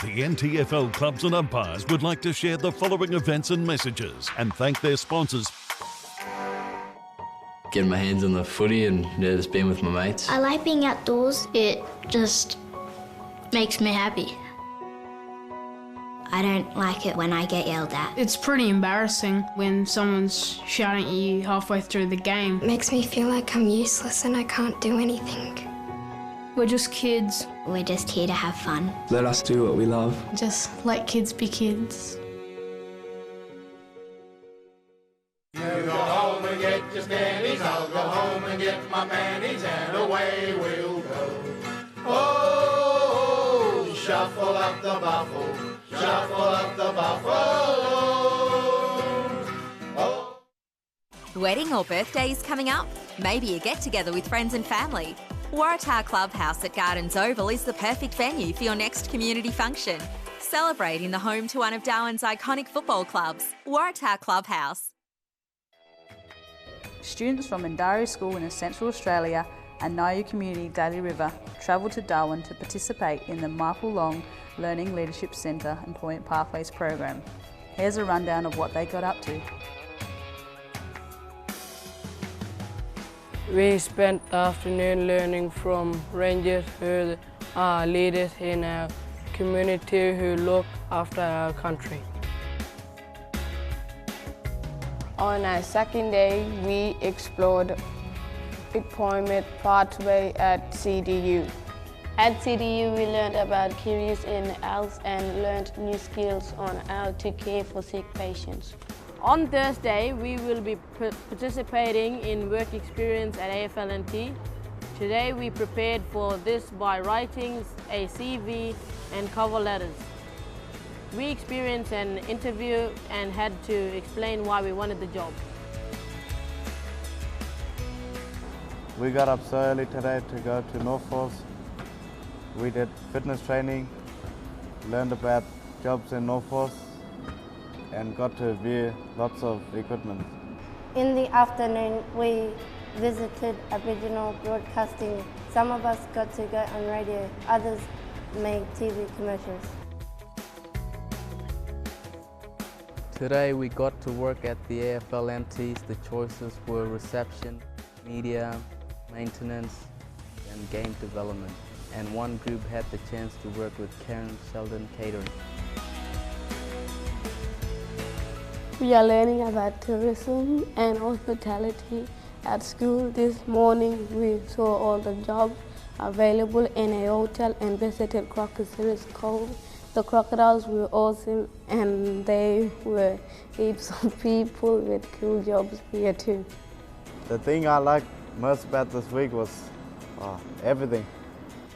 The NTFL clubs and umpires would like to share the following events and messages and thank their sponsors. Getting my hands on the footy and just being with my mates. I like being outdoors. It just makes me happy. I don't like it when I get yelled at. It's pretty embarrassing when someone's shouting at you halfway through the game. It makes me feel like I'm useless and I can't do anything. We're just kids. We're just here to have fun. Let us do what we love. Just let kids be kids. You go home and get your scannies, I'll go home and get my panties, and away we'll go. Oh, shuffle up the buffalo, shuffle up the buffalo. Oh. Wedding or birthday is coming up? Maybe a get-together with friends and family. Waratah Clubhouse at Gardens Oval is the perfect venue for your next community function. Celebrate in the home to one of Darwin's iconic football clubs, Waratah Clubhouse. Students from Mindarie School in Central Australia and NIO Community Daly River travel to Darwin to participate in the Michael Long Learning Leadership Centre Employment Pathways program. Here's a rundown of what they got up to. We spent the afternoon learning from rangers who are leaders in our community who look after our country. On our second day, we explored employment pathway at CDU. At CDU, we learned about careers in health and learned new skills on how to care for sick patients. On Thursday, we will be participating in work experience at AFLNT. Today, we prepared for this by writing a CV and cover letters. We experienced an interview and had to explain why we wanted the job. We got up so early today to go to Northforce. We did fitness training, learned about jobs in Northforce, and got to view lots of equipment. In the afternoon, we visited Aboriginal broadcasting. Some of us got to go on radio, others made TV commercials. Today we got to work at the AFLNTs. The choices were reception, media, maintenance and game development. And one group had the chance to work with Karen Sheldon Catering. We are learning about tourism and hospitality at school. This morning we saw all the jobs available in a hotel and visited Crocodiles Cove. The crocodiles were awesome and they were heaps of people with cool jobs here too. The thing I liked most about this week was everything.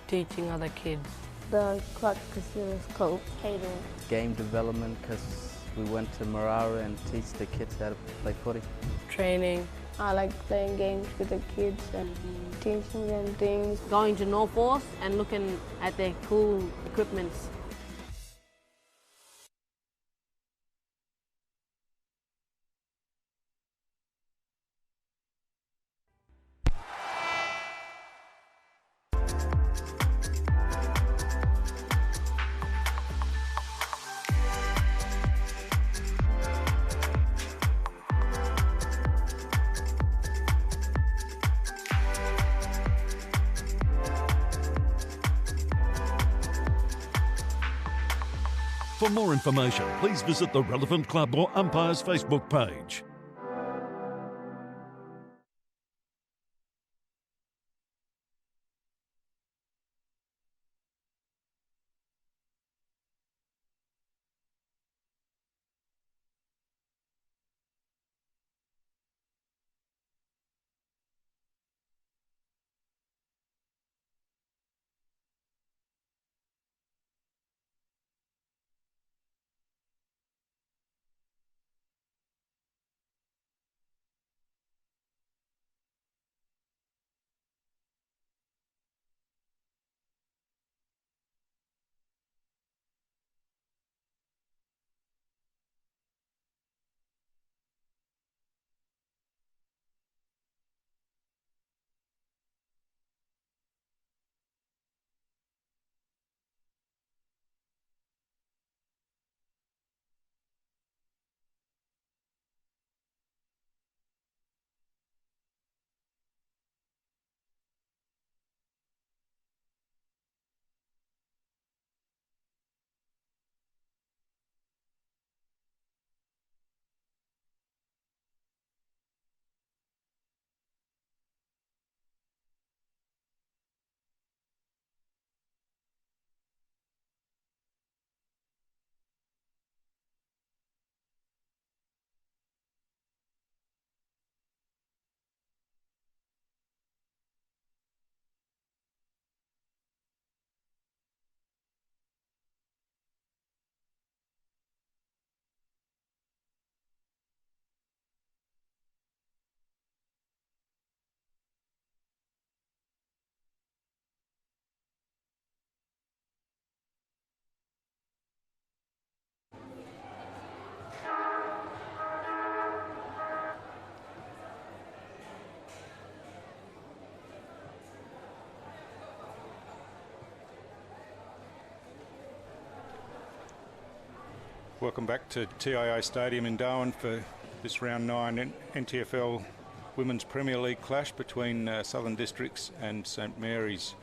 Teaching other kids. The Crocodiles Cove catering. Game development because we went to Marara and teach the kids how to play footy. Training. I like playing games with the kids and teaching them things. Going to Northforce and looking at their cool equipments. For more information, please visit the relevant club or umpire's Facebook page. Welcome back to TIO Stadium in Darwin for this round 9 NTFL Women's Premier League clash between Southern Districts and St Mary's.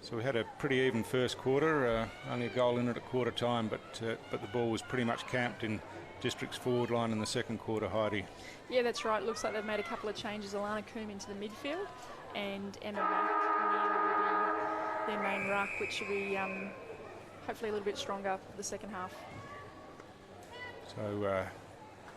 So we had a pretty even first quarter, only a goal in it at quarter time, but the ball was pretty much camped in District's forward line in the second quarter, Heidi. Yeah, that's right. Looks like they've made a couple of changes. Alana Coombe into the midfield and Emma Mack will be their main ruck, which will be hopefully a little bit stronger for the second half. So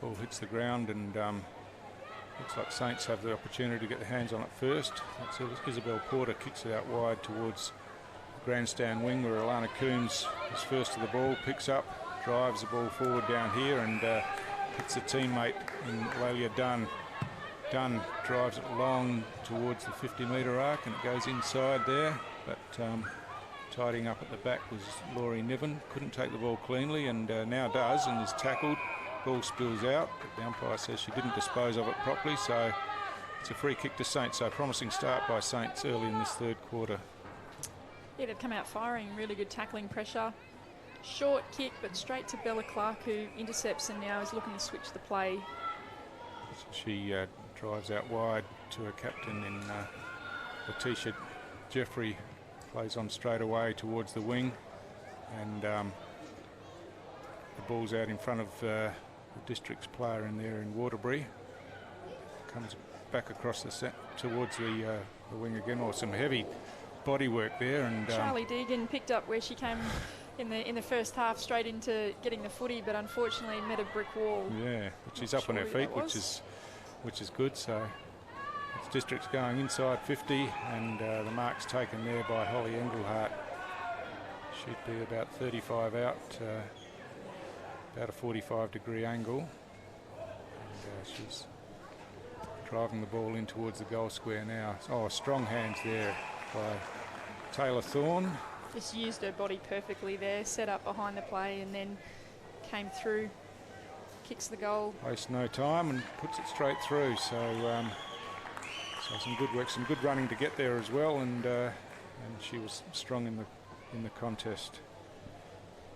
ball hits the ground and looks like Saints have the opportunity to get their hands on it first. That's Isabel Porter kicks it out wide towards the grandstand wing where Alana Coombs is first to the ball, picks up, drives the ball forward down here and hits a teammate in Lalia Dunn. Dunn drives it long towards the 50-metre arc and it goes inside there, but tidying up at the back was Laurie Niven. Couldn't take the ball cleanly and now does and is tackled. Ball spills out, but the umpire says she didn't dispose of it properly, so it's a free kick to Saints. So promising start by Saints early in this third quarter. Yeah, they've come out firing, really good tackling pressure. Short kick, but straight to Bella Clark, who intercepts and now is looking to switch the play. So she drives out wide to her captain in Letitia Jeffrey, plays on straight away towards the wing, and the ball's out in front of the District's player in there in Waterbury. Comes back across the set towards the wing again, or some heavy body work there. And Charlie Deegan picked up where she came in the first half, straight into getting the footy, but unfortunately met a brick wall. Yeah, but she's up on her feet, which is good. So it's District's going inside 50, and the mark's taken there by Holly Engelhart. Should be about 35 out. About a 45-degree angle, and she's driving the ball in towards the goal square now. Oh, strong hands there by Taylor Thorne. Just used her body perfectly there, set up behind the play and then came through, kicks the goal. Wastes no time and puts it straight through, so some good work, some good running to get there as well, and she was strong in the contest.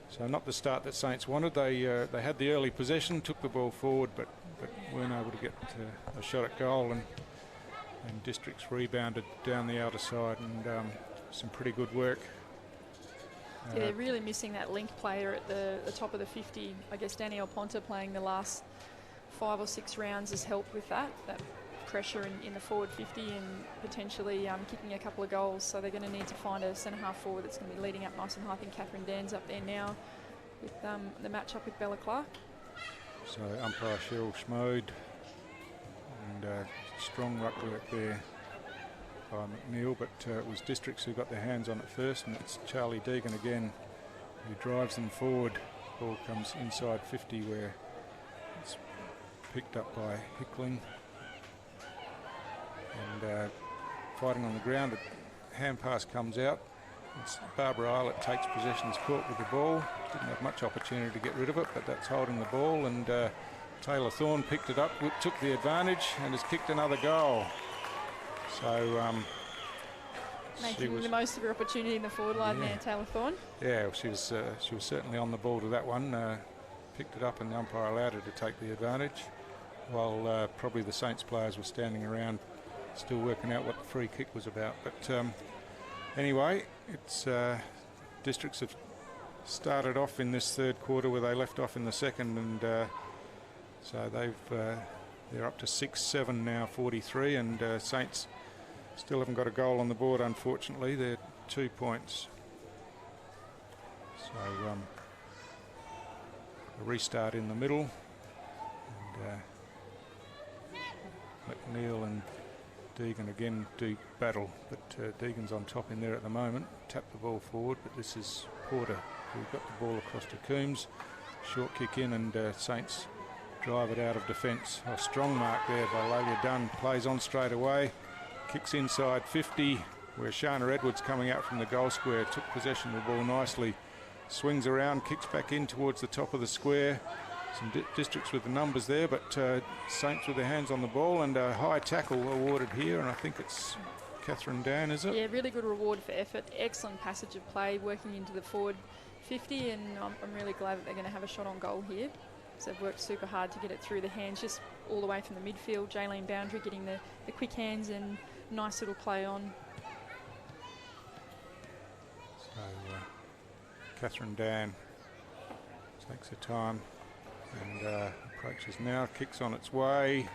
So not the start that Saints wanted. They had the early possession, took the ball forward, but weren't able to get a shot at goal, and Districts rebounded down the outer side, and some pretty good work. Yeah, they're really missing that link player at the top of the 50. I guess Danielle Ponta playing the last 5 or 6 rounds has helped with that pressure in the forward 50 and potentially kicking a couple of goals. So they're going to need to find a centre-half forward that's going to be leading up nice and high. I think Catherine Dan's up there now with the match-up with Bella Clark. So umpire Cheryl Schmode, and strong ruck work there by McNeil, but it was Districts who got their hands on it first, and it's Charlie Deegan again who drives them forward. Ball comes inside 50 where it's picked up by Hickling. And fighting on the ground, a hand pass comes out. It's Barbara Eilert takes possession, is caught with the ball. Didn't have much opportunity to get rid of it, but that's holding the ball. And Taylor Thorne picked it up, took the advantage, and has kicked another goal. So making the most of her opportunity in the forward line there, Taylor Thorne. Yeah, she was certainly on the ball to that one. Picked it up, and the umpire allowed her to take the advantage, while probably the Saints players were standing around still working out what the free kick was about. But anyway, it's Districts have started off in this third quarter where they left off in the second, and so they're up to 6-7 now, 43, and Saints still haven't got a goal on the board, unfortunately. They're 2 points. So a restart in the middle, and McNeil and Deegan again do battle, but Deegan's on top in there at the moment. Tap the ball forward, but this is Porter who got the ball across to Coombs. Short kick in, and Saints drive it out of defence. A strong mark there by Lalia Dunn. Plays on straight away, kicks inside 50 where Shana Edwards coming out from the goal square took possession of the ball nicely. Swings around, kicks back in towards the top of the square. Some Districts with the numbers there, but Saints with their hands on the ball, and a high tackle awarded here, and I think it's Catherine Dan, is it? Yeah, really good reward for effort. Excellent passage of play, working into the forward 50, and I'm really glad that they're going to have a shot on goal here. So they've worked super hard to get it through the hands, just all the way from the midfield. Jaylene Boundary getting the quick hands and nice little play on. So Catherine Dan takes her time and approaches now, kicks on its way,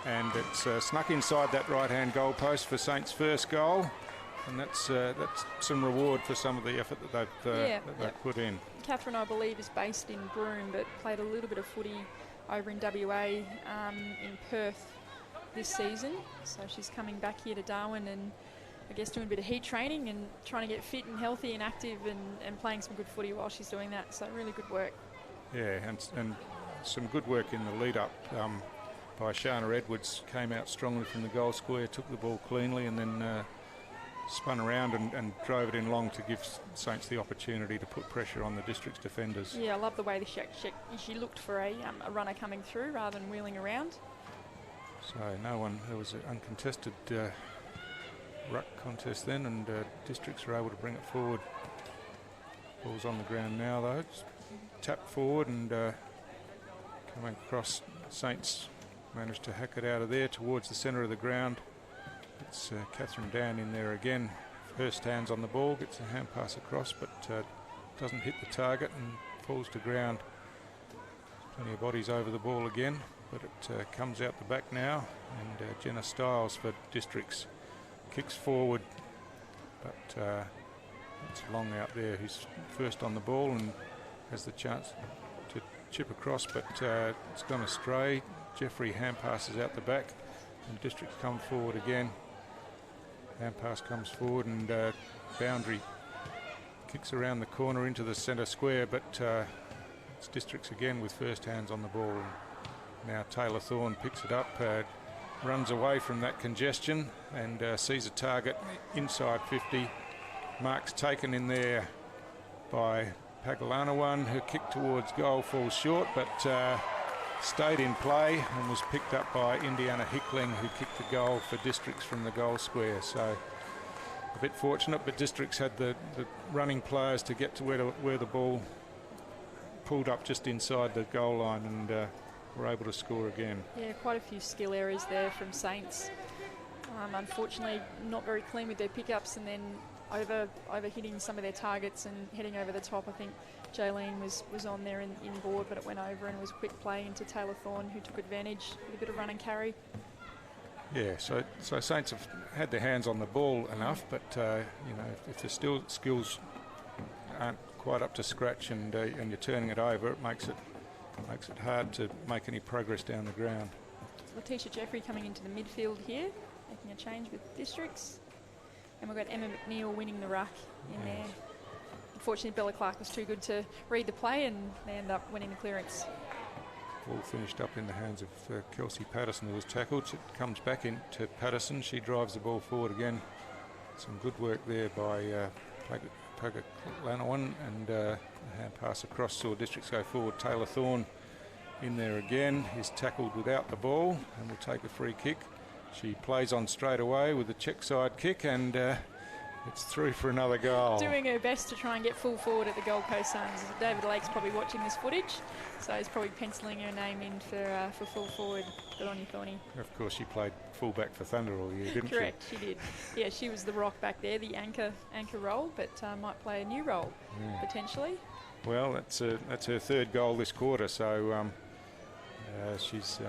and it's snuck inside that right-hand goal post for Saints' first goal, and that's some reward for some of the effort that they've put in. Catherine, I believe, is based in Broome, but played a little bit of footy over in WA in Perth this season. So she's coming back here to Darwin and I guess doing a bit of heat training and trying to get fit and healthy and active and playing some good footy while she's doing that. So really good work. Yeah, and some good work in the lead up by Shana Edwards. Came out strongly from the goal square, took the ball cleanly, and then spun around and drove it in long to give Saints the opportunity to put pressure on the district's defenders. Yeah, I love the way she looked for a runner coming through rather than wheeling around. So there was an uncontested ruck contest then, and districts were able to bring it forward. Ball's on the ground now though. It's tapped forward and coming across. Saints managed to hack it out of there towards the centre of the ground. It's Catherine Dan in there again. First hands on the ball, gets a hand pass across, but doesn't hit the target and falls to ground. Plenty of bodies over the ball again, but it comes out the back now, and Jenna Stiles for districts kicks forward, but it's Long out there who's first on the ball and has the chance to chip across, but it's gone astray. Jeffrey hand passes out the back, and districts come forward again. Hand pass comes forward, and Boundary kicks around the corner into the centre square, but it's districts again with first hands on the ball. And now Taylor Thorne picks it up, runs away from that congestion and sees a target inside 50. Mark's taken in there by Pagalanawan. Her kick towards goal falls short, but stayed in play and was picked up by Indiana Hickling, who kicked the goal for districts from the goal square. So a bit fortunate, but districts had the running players to get to where the ball pulled up just inside the goal line, and were able to score again. Yeah, quite a few skill errors there from Saints. Unfortunately, not very clean with their pickups, and then over hitting some of their targets and heading over the top. I think Jaylene was on there in board, but it went over and it was a quick play into Taylor Thorne, who took advantage with a bit of run and carry. Yeah, so Saints have had their hands on the ball enough, but if the skills aren't quite up to scratch and you're turning it over, it makes it hard to make any progress down the ground. Letitia Jeffrey coming into the midfield here, making a change with districts. And we've got Emma McNeil winning the ruck in there. Unfortunately, Bella Clark was too good to read the play, and they end up winning the clearance. Ball finished up in the hands of Kelsey Patterson, who was tackled. It comes back into Patterson. She drives the ball forward again. Some good work there by Pagalanawan, and a hand pass across saw districts go forward. Taylor Thorne in there again. Is tackled without the ball and will take a free kick. She plays on straight away with the check side kick, and it's through for another goal. Doing her best to try and get full forward at the Gold Coast Suns. David Lake's probably watching this footage, so he's probably penciling her name in for full forward. Good on you, Thorny. Of course, she played full-back for Thunder all year, didn't she? Correct, she did. Yeah, she was the rock back there, the anchor role, but might play a new role potentially. Well, that's her third goal this quarter, so she's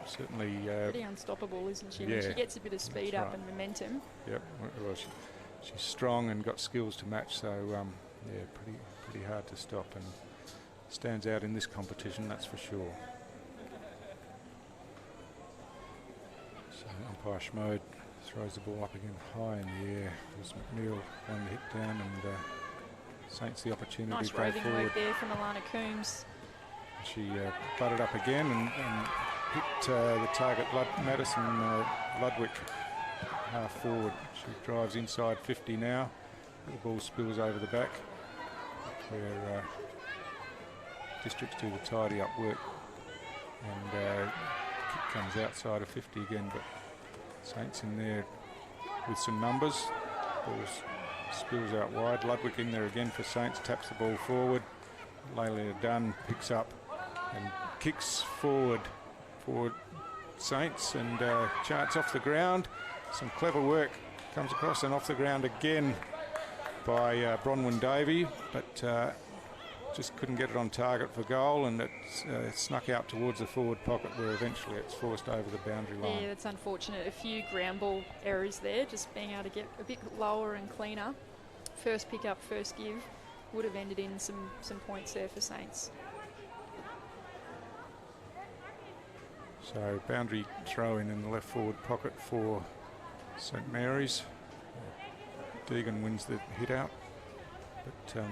certainly pretty unstoppable, isn't she? Yeah. When she gets a bit of speed up and momentum. Yep. Well, she's strong and got skills to match, so pretty hard to stop, and stands out in this competition, that's for sure. So umpire Schmode throws the ball up again high in the air. There's McNeil on the hit down, and Saints the opportunity to go forward. Nice roving work there from Alana Coombs. She butted up again and hit the target, Madison Ludwig, half forward. She drives inside 50 now. The ball spills over the back, where districts do the tidy up work, and kick comes outside of 50 again, but Saints in there with some numbers. Ball's spills out wide. Ludwig in there again for Saints, taps the ball forward. Leila Dunn picks up and kicks forward for Saints, and charts off the ground. Some clever work comes across and off the ground again by Bronwyn Davey, but just couldn't get it on target for goal, and it snuck out towards the forward pocket where eventually it's forced over the boundary line. Yeah, that's unfortunate. A few ground ball errors there, just being able to get a bit lower and cleaner. First pick up, first give would have ended in some points there for Saints. So boundary throw in the left forward pocket for St Mary's. Deegan wins the hit out, but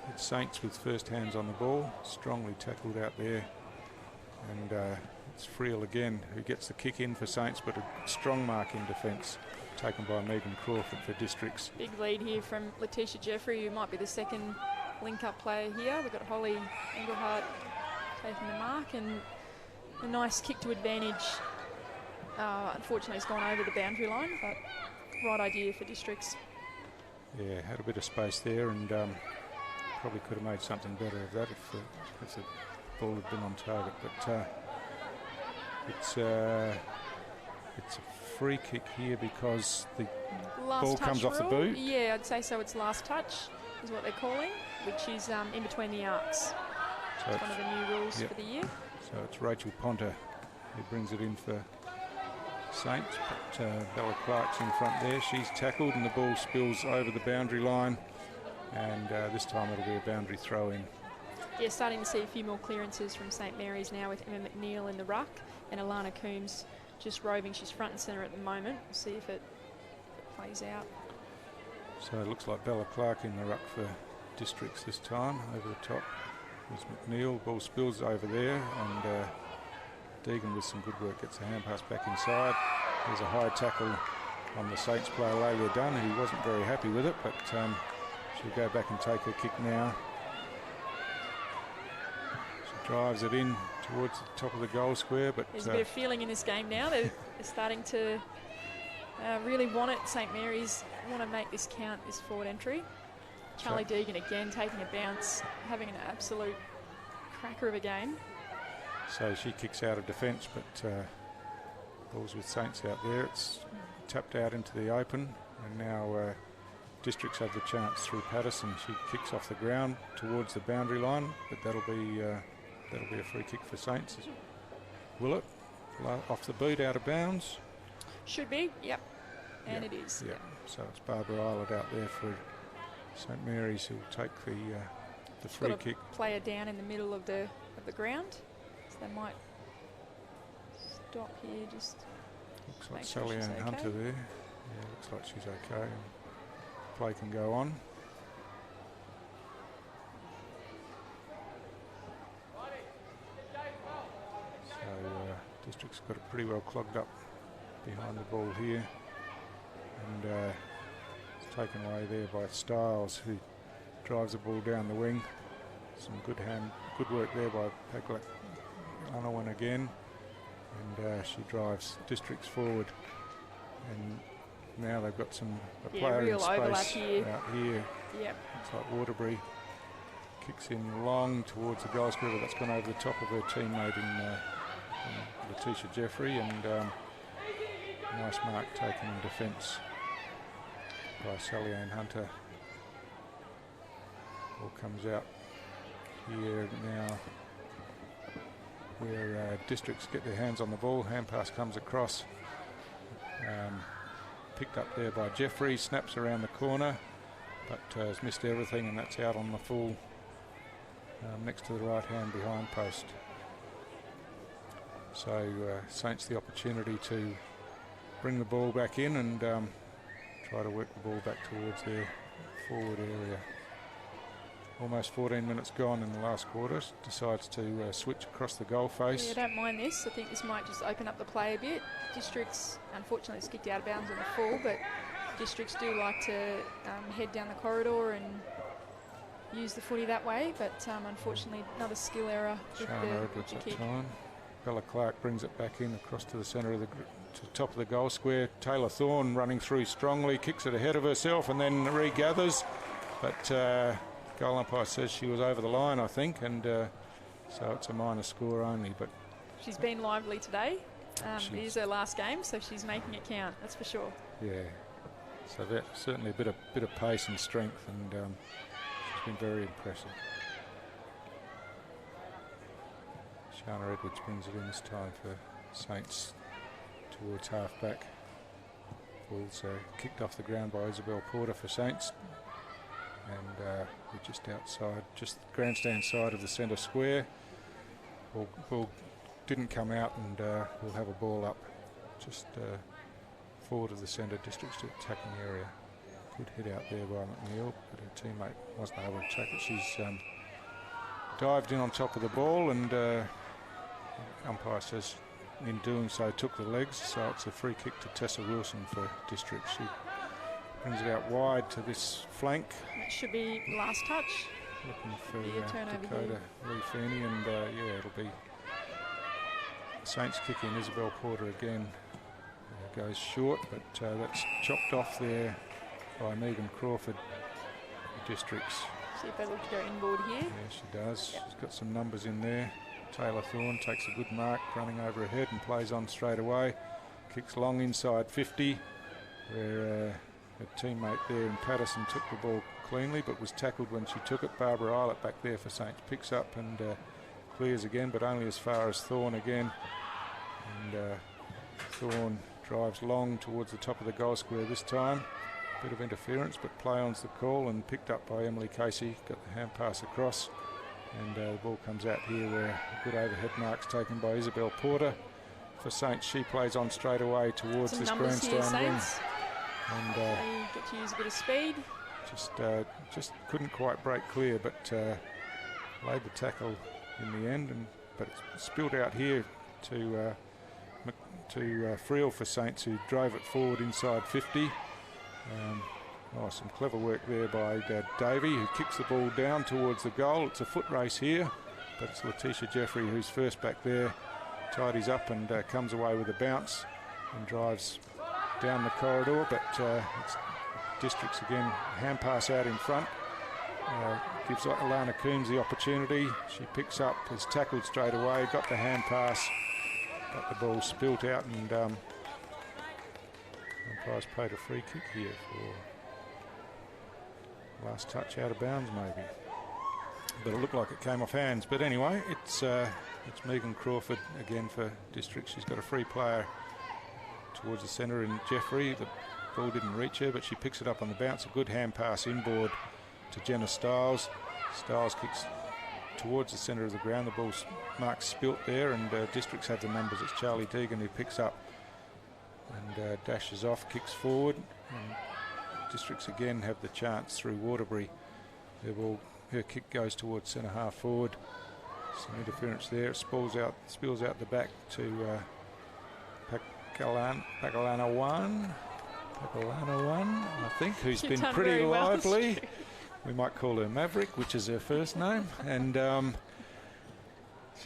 it's Saints with first hands on the ball, strongly tackled out there, and it's Friel again who gets the kick in for Saints, but a strong mark in defence taken by Megan Crawford for Districts. Big lead here from Letitia Jeffrey, who might be the second link-up player here. We've got Holly Engelhardt taking the mark, and a nice kick to advantage. Unfortunately, it's gone over the boundary line, but right idea for Districts. Yeah, had a bit of space there, and probably could have made something better of that if the ball had been on target. But it's a free kick here because the ball comes off the boot. Yeah, I'd say so. It's last touch is what they're calling, which is in between the arcs. So it's one of the new rules for the year. So it's Rachel Ponter who brings it in for Saints, but Bella Clark's in front there. She's tackled and the ball spills over the boundary line, and this time it'll be a boundary throw in. Yeah, starting to see a few more clearances from St Mary's now with Emma McNeil in the ruck and Alana Coombs just roving. She's front and centre at the moment. We'll see if it plays out. So it looks like Bella Clark in the ruck for Districts this time. Over the top was McNeil. Ball spills over there, and Deegan with some good work gets the hand pass back inside. There's a high tackle on the Saints player Leila Dunn, who wasn't very happy with it, but she'll go back and take her kick now. She drives it in towards the top of the goal square, but there's a bit of feeling in this game now. They're starting to really want it. St Mary's want to make this count, this forward entry. Charlie Deegan again taking a bounce, having an absolute cracker of a game. So she kicks out of defence, but ball's with Saints out there. It's tapped out into the open, and now Districts have the chance through Patterson. She kicks off the ground towards the boundary line, but that'll be a free kick for Saints. Will it? Off the boot, out of bounds? Should be, yep. And it is. Yep. So it's Barbara Eilert out there for St Mary's who'll take the free kick. Player down in the middle of the ground. So they might stop here, just looks like Sally Ann Hunter there. Yeah, looks like she's okay. And play can go on. So District's got it pretty well clogged up behind the ball here, and it's taken away there by Stiles, who drives the ball down the wing. Some good work there by Paglak Unawan again, and she drives Districts forward, and now they've got a player real in space overlap here. Out here. Yep. It's like Waterbury kicks in long towards the goal square, but that's gone over the top of her teammate in Letitia Jeffrey, and nice mark taken in defence by Sally Ann Hunter. Ball comes out here now where Districts get their hands on the ball. Hand pass comes across, picked up there by Jeffrey, snaps around the corner, but has missed everything, and that's out on the full next to the right hand behind post. So Saints the opportunity to bring the ball back in and try to work the ball back towards their forward area. Almost 14 minutes gone in the last quarter. Decides to switch across the goal face. Yeah, I don't mind this. I think this might just open up the play a bit. Districts, unfortunately, it's kicked out of bounds on the full, but Districts do like to head down the corridor and use the footy that way, but unfortunately another skill error with Shana Edwards the that kick. time. Bella Clark brings it back in across to the centre of the to the top of the goal square. Taylor Thorne running through strongly, kicks it ahead of herself and then regathers. But goal umpire says she was over the line, I think, and so it's a minor score only. But she's been lively today. It is her last game, so she's making it count, that's for sure. Yeah, so that's certainly a bit of pace and strength, and she's been very impressive. Shana Edwards brings it in this time for Saints towards half-back. Ball's kicked off the ground by Isabel Porter for Saints. And we're just outside, just the grandstand side of the centre square. Ball didn't come out, and we'll have a ball up just forward of the centre district's attacking area. Good hit out there by McNeil, but her teammate wasn't able to take it. She's dived in on top of the ball, and umpire says in doing so took the legs, so it's a free kick to Tessa Wilson for district. She brings it out wide to this flank. That should be last touch. Looking for Dakota Lee Feeney, and yeah, it'll be Saints kick in. Isabel Porter again goes short, but that's chopped off there by Megan Crawford. The districts. See if they look to go inboard here. Yeah, she does. Yep. She's got some numbers in there. Taylor Thorne takes a good mark, running over her head and plays on straight away. Kicks long inside 50, where her teammate there in Patterson took the ball cleanly, but was tackled when she took it. Barbara Eilert back there for Saints picks up and clears again, but only as far as Thorne again. And Thorne drives long towards the top of the goal square this time. Bit of interference, but play on's the call, and picked up by Emily Casey. Got the hand pass across, and the ball comes out here where a good overhead mark's taken by Isabel Porter. For Saints, she plays on straight away towards this grandstand wing. And get to use a bit of speed. Just couldn't quite break clear, but laid the tackle in the end, but it's spilled out here to Friel for Saints, who drove it forward inside 50. Some clever work there by Davey, who kicks the ball down towards the goal. It's a foot race here, but it's Letitia Jeffrey who's first back there, tidies up and comes away with a bounce and drives down the corridor, but it's districts again. Hand pass out in front, gives Alana Coombs the opportunity. She picks up, is tackled straight away, got the hand pass, got the ball spilt out, and umpire's paid a free kick here for last touch out of bounds maybe. But it looked like it came off hands. But anyway, it's Megan Crawford again for district. She's got a free player towards the centre in Jeffrey. The ball didn't reach her, but she picks it up on the bounce. A good hand pass inboard to Jenna Stiles. Stiles kicks towards the centre of the ground. The ball's marked spilt there, and districts have the numbers. It's Charlie Deegan who picks up and dashes off, kicks forward. And districts again have the chance through Waterbury. Her kick goes towards centre half forward. Some interference there. It spills out the back to Pakalana one, I think, who's been pretty lively. We might call her Maverick, which is her first name, and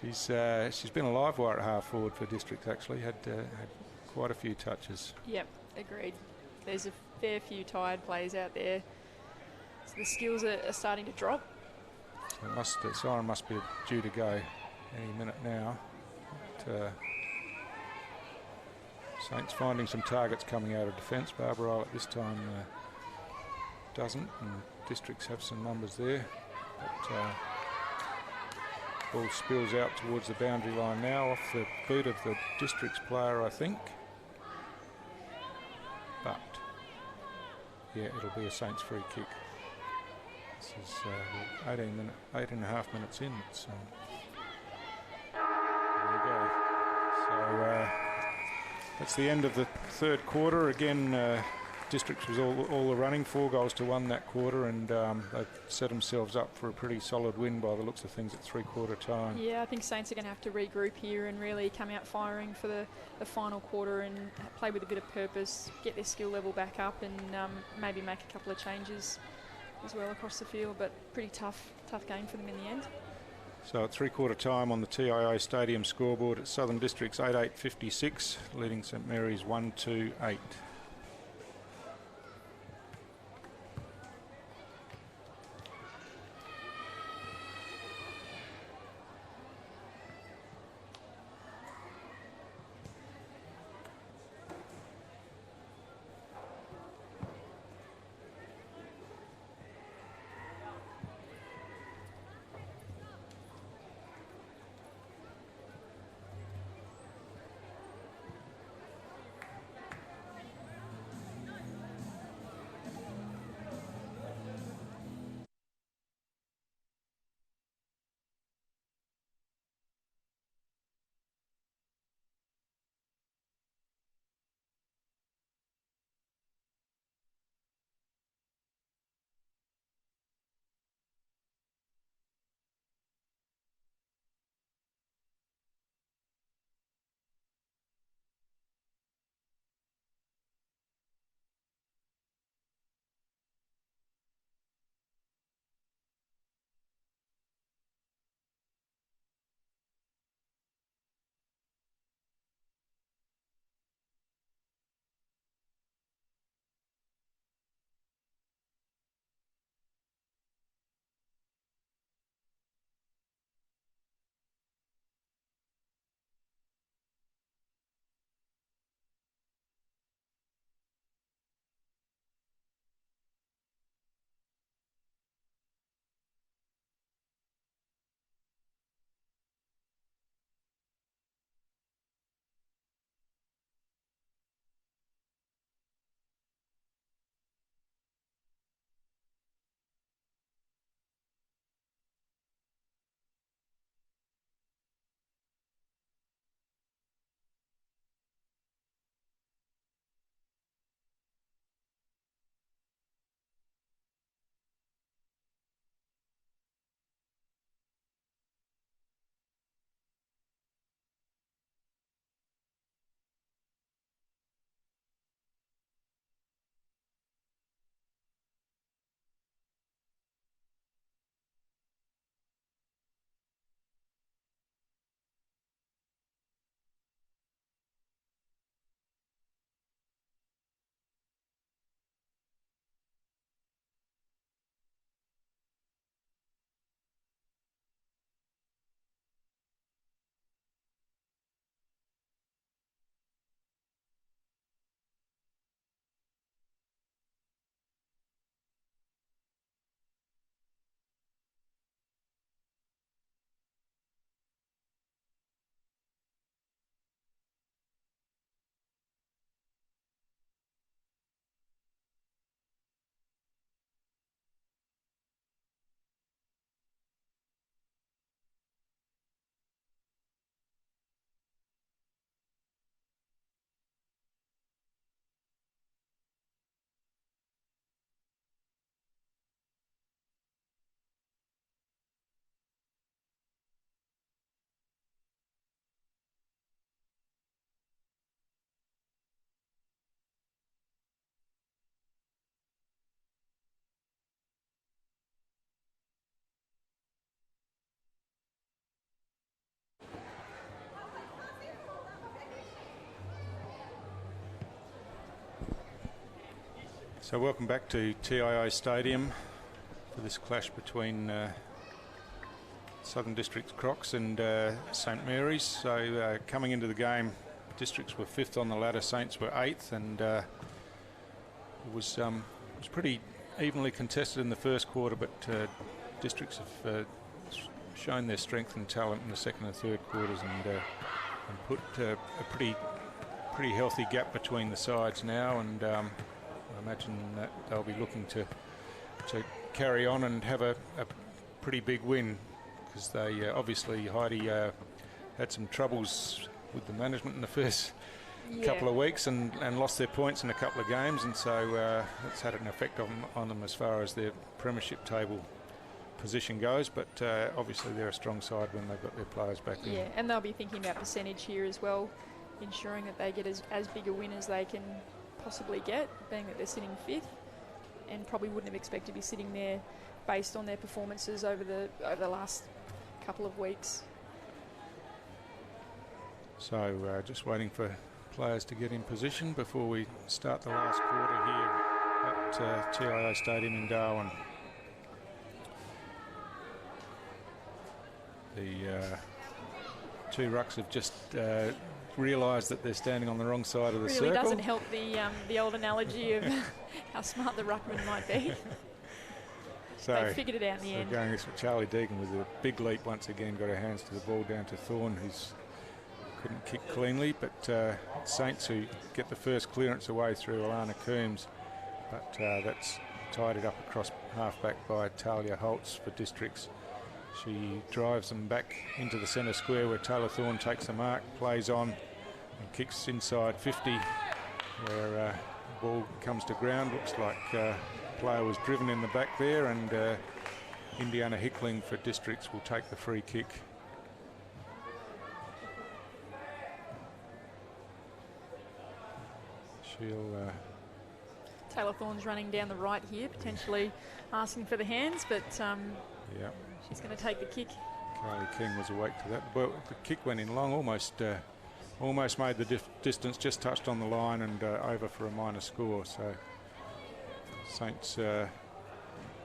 she's been a live wire at half forward for district. Actually, had quite a few touches. Yep, agreed. There's a fair few tired players out there, so the skills are starting to drop. So the siren must be due to go any minute now. But, Saints finding some targets coming out of defence. Barbara Eilert this time doesn't, and districts have some numbers there. But ball spills out towards the boundary line now, off the boot of the district's player, I think. But yeah, it'll be a Saints free kick. This is 8.5 minutes in. There we go. So that's the end of the third quarter. Again, districts was all the running, 4-1 that quarter, and they've set themselves up for a pretty solid win by the looks of things at three-quarter time. Yeah, I think Saints are going to have to regroup here and really come out firing for the final quarter and play with a bit of purpose, get their skill level back up, and maybe make a couple of changes as well across the field. But pretty tough game for them in the end. So at three-quarter time on the TIO Stadium scoreboard, it's Southern Districts 8-8-56, leading St Mary's 1-2-8. So welcome back to TIO Stadium for this clash between Southern Districts Crocs and St Mary's. So coming into the game, Districts were 5th on the ladder, Saints were 8th, and it was pretty evenly contested in the first quarter, but Districts have shown their strength and talent in the second and third quarters and put a pretty healthy gap between the sides now, and I imagine that they'll be looking to carry on and have a pretty big win, because they obviously, Heidi, had some troubles with the management in the first couple of weeks and lost their points in a couple of games, and so it's had an effect on them as far as their premiership table position goes, but obviously they're a strong side when they've got their players back in. Yeah, and they'll be thinking about percentage here as well, ensuring that they get as big a win as they can possibly get, being that they're sitting 5th, and probably wouldn't have expected to be sitting there based on their performances over the last couple of weeks. So just waiting for players to get in position before we start the last quarter here at TIO Stadium in Darwin. The two rucks have just realised that they're standing on the wrong side of the circle. Really doesn't help the old analogy of how smart the ruckman might be. So they figured it out in the end. Going this with Charlie Deegan with a big leap once again, got her hands to the ball down to Thorne, who's couldn't kick cleanly, but Saints who get the first clearance away through Alana Coombs, but that's tied it up across half-back by Talia Holtz for Districts. She drives them back into the centre square where Taylor Thorne takes the mark, plays on and kicks inside 50 where the ball comes to ground. Looks like player was driven in the back there, and Indiana Hickling for Districts will take the free kick. Taylor Thorne's running down the right here, potentially asking for the hands, but yeah, she's going to take the kick. Carly King was awake to that. But the kick went in long, almost made the distance, just touched on the line and over for a minor score. So Saints will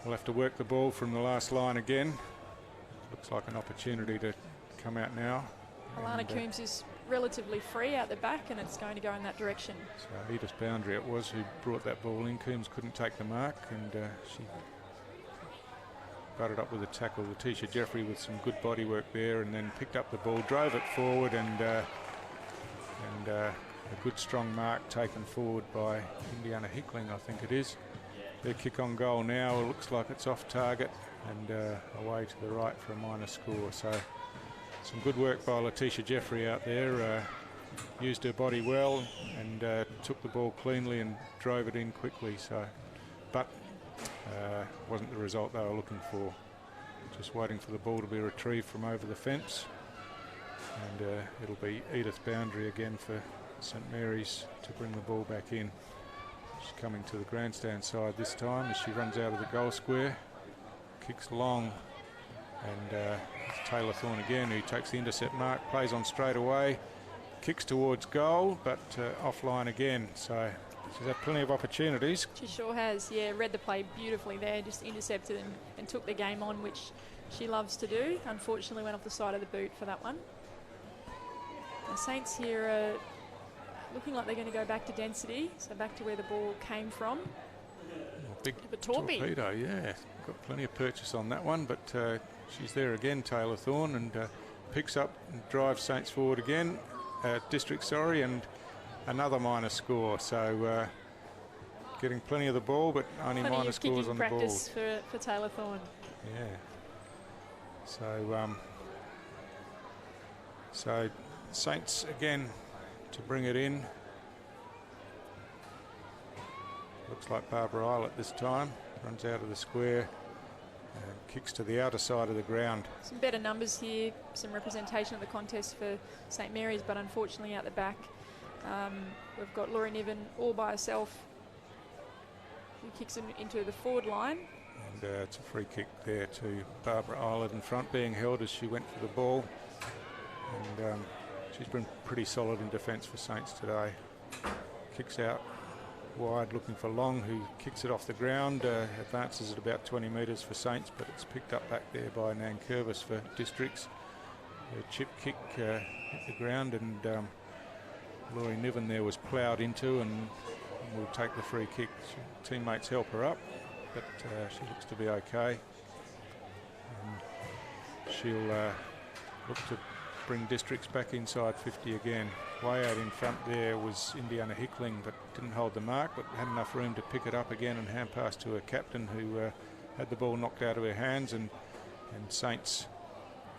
have to work the ball from the last line again. Looks like an opportunity to come out now. Alana Coombs is relatively free out the back, and it's going to go in that direction. So Edith Boundary it was who brought that ball in. Coombs couldn't take the mark, and she butted up with a tackle. Letitia Jeffrey with some good body work there, and then picked up the ball, drove it forward, and a good strong mark taken forward by Indiana Hickling, I think it is. Their kick on goal now looks like it's off target and away to the right for a minor score. So some good work by Letitia Jeffrey out there. Used her body well and took the ball cleanly and drove it in quickly. So, but wasn't the result they were looking for. Just waiting for the ball to be retrieved from over the fence, and it'll be Edith Boundary again for St Mary's to bring the ball back in. She's coming to the grandstand side this time as she runs out of the goal square, kicks long, and it's Taylor Thorne again who takes the intercept mark, plays on straight away, kicks towards goal, but offline again. So she's had plenty of opportunities. She sure has, yeah, read the play beautifully there, just intercepted and took the game on, which she loves to do. Unfortunately went off the side of the boot for that one. The Saints here are looking like they're going to go back to density, so back to where the ball came from. Big torpedo, yeah. Got plenty of purchase on that one, but she's there again, Taylor Thorne, and picks up and drives Saints forward again. District, sorry, and another minor score. So getting plenty of the ball, but only minor scores on the ball. Practice for Taylor Thorne. Yeah. So so Saints again to bring it in. Looks like Barbara Eilert this time. Runs out of the square and kicks to the outer side of the ground. Some better numbers here, some representation of the contest for St Mary's, but unfortunately out the back we've got Laurie Niven all by herself, who kicks him into the forward line. And it's a free kick there to Barbara Eilert in front, being held as she went for the ball. And she's been pretty solid in defence for Saints today. Kicks out wide looking for Long, who kicks it off the ground, advances at about 20 metres for Saints, but it's picked up back there by Nan Curvis for Districts. A chip kick hit the ground, and Laurie Niven there was ploughed into and will take the free kick. Teammates help her up, but she looks to be okay. And she'll look to bring Districts back inside 50 again. Way out in front there was Indiana Hickling, but didn't hold the mark, but had enough room to pick it up again and hand pass to her captain, who had the ball knocked out of her hands, and Saints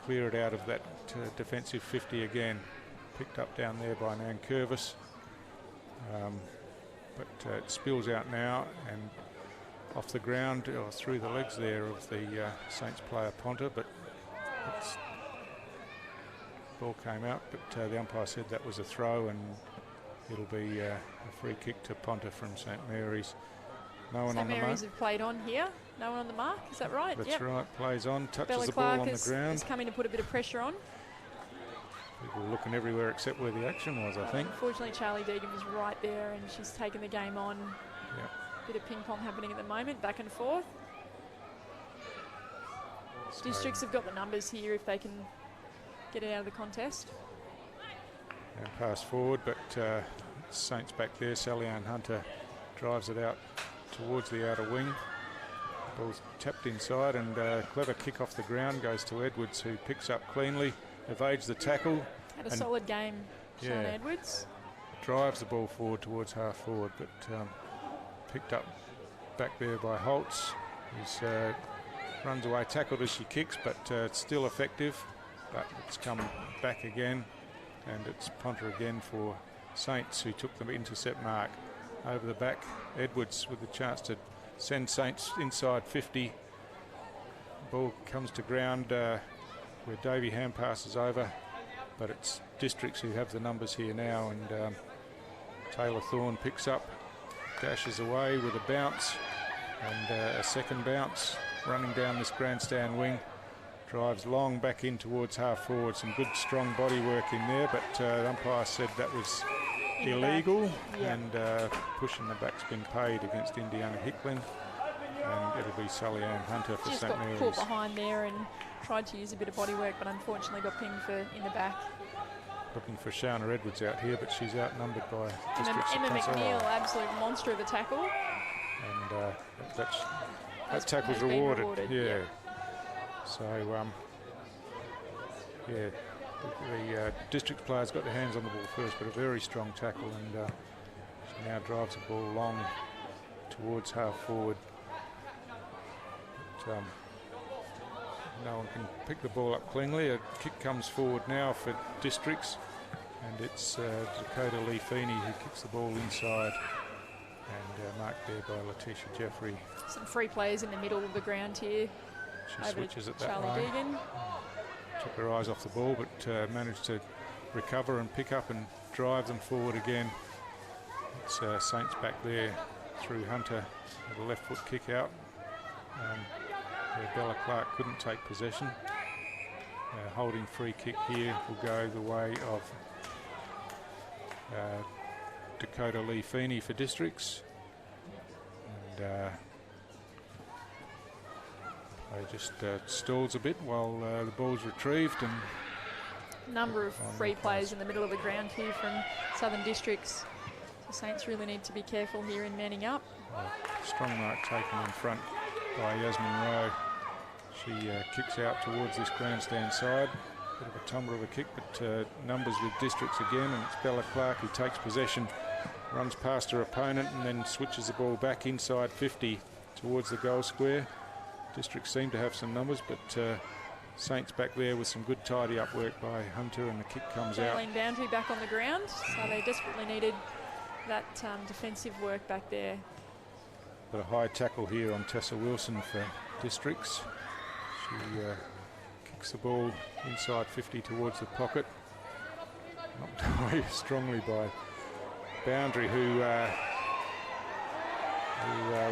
clear it out of that defensive 50 again. Picked up down there by Nan Curvis, but it spills out now and off the ground or through the legs there of the Saints player Ponta, but ball came out, but the umpire said that was a throw, and it'll be a free kick to Ponta from St Mary's. No one St on the mark. Mary's have played on here. No one on the mark. Is that right? That's right. Plays on. Touches Bella the ball Clark on the ground. is coming to put a bit of pressure on. People were looking everywhere except where the action was, I think. Unfortunately, Charlie Deegan was right there, and she's taken the game on. Yep. Bit of ping pong happening at the moment, back and forth. Districts have got the numbers here if they can get it out of the contest. And pass forward, but Saints back there. Sally Ann Hunter drives it out towards the outer wing. Ball's tapped inside, and clever kick off the ground goes to Edwards, who picks up cleanly, evades the tackle. Had a solid game, Sean Edwards. Drives the ball forward towards half forward, but picked up back there by Holtz. He's runs away, tackled as she kicks, but it's still effective. But it's come back again, and it's punter again for Saints, who took the intercept mark over the back. Edwards with the chance to send Saints inside 50. Ball comes to ground where Davey Ham passes over, but it's Districts who have the numbers here now, and Taylor Thorne picks up, dashes away with a bounce, and a second bounce running down this grandstand wing. Drives long back in towards half forward. Some good strong body work in there, but the umpire said that was illegal, and pushing the backspin paid against Indiana Hickling, and it'll be Sally Ann Hunter for St Mary's. Just got caught behind there and tried to use a bit of body work, but unfortunately got pinged for in the back. Looking for Shauna Edwards out here, but she's outnumbered by Emma McNeil, absolute monster of a tackle. And that tackle's rewarded. Yeah. So, the District players got their hands on the ball first, but a very strong tackle, and she now drives the ball long towards half forward. But, no one can pick the ball up cleanly. A kick comes forward now for Districts, and it's Dakota Lee Feeney who kicks the ball inside, and marked there by Letitia Jeffrey. Some free players in the middle of the ground here. She switches it that Charlie way. Deegan. Took her eyes off the ball, but managed to recover and pick up and drive them forward again. It's Saints back there through Hunter with a left foot kick out. Where Bella Clark couldn't take possession. Holding free kick here will go the way of Dakota Lee Feeney for Districts. And they just stalls a bit while the ball's retrieved. And number of free players in the middle of the ground here from Southern Districts. The Saints really need to be careful here in manning up. Strong mark taken in front by Yasmin Rowe. She kicks out towards this grandstand side. Bit of a tumble of a kick, but numbers with Districts again, and it's Bella Clark who takes possession, runs past her opponent, and then switches the ball back inside 50 towards the goal square. Districts seem to have some numbers, but Saints back there with some good tidy up work by Hunter, and the kick comes out. Jaylene Boundary back on the ground, so they desperately needed that defensive work back there. Got a high tackle here on Tessa Wilson for Districts. She kicks the ball inside 50 towards the pocket. Knocked away strongly by Boundary, who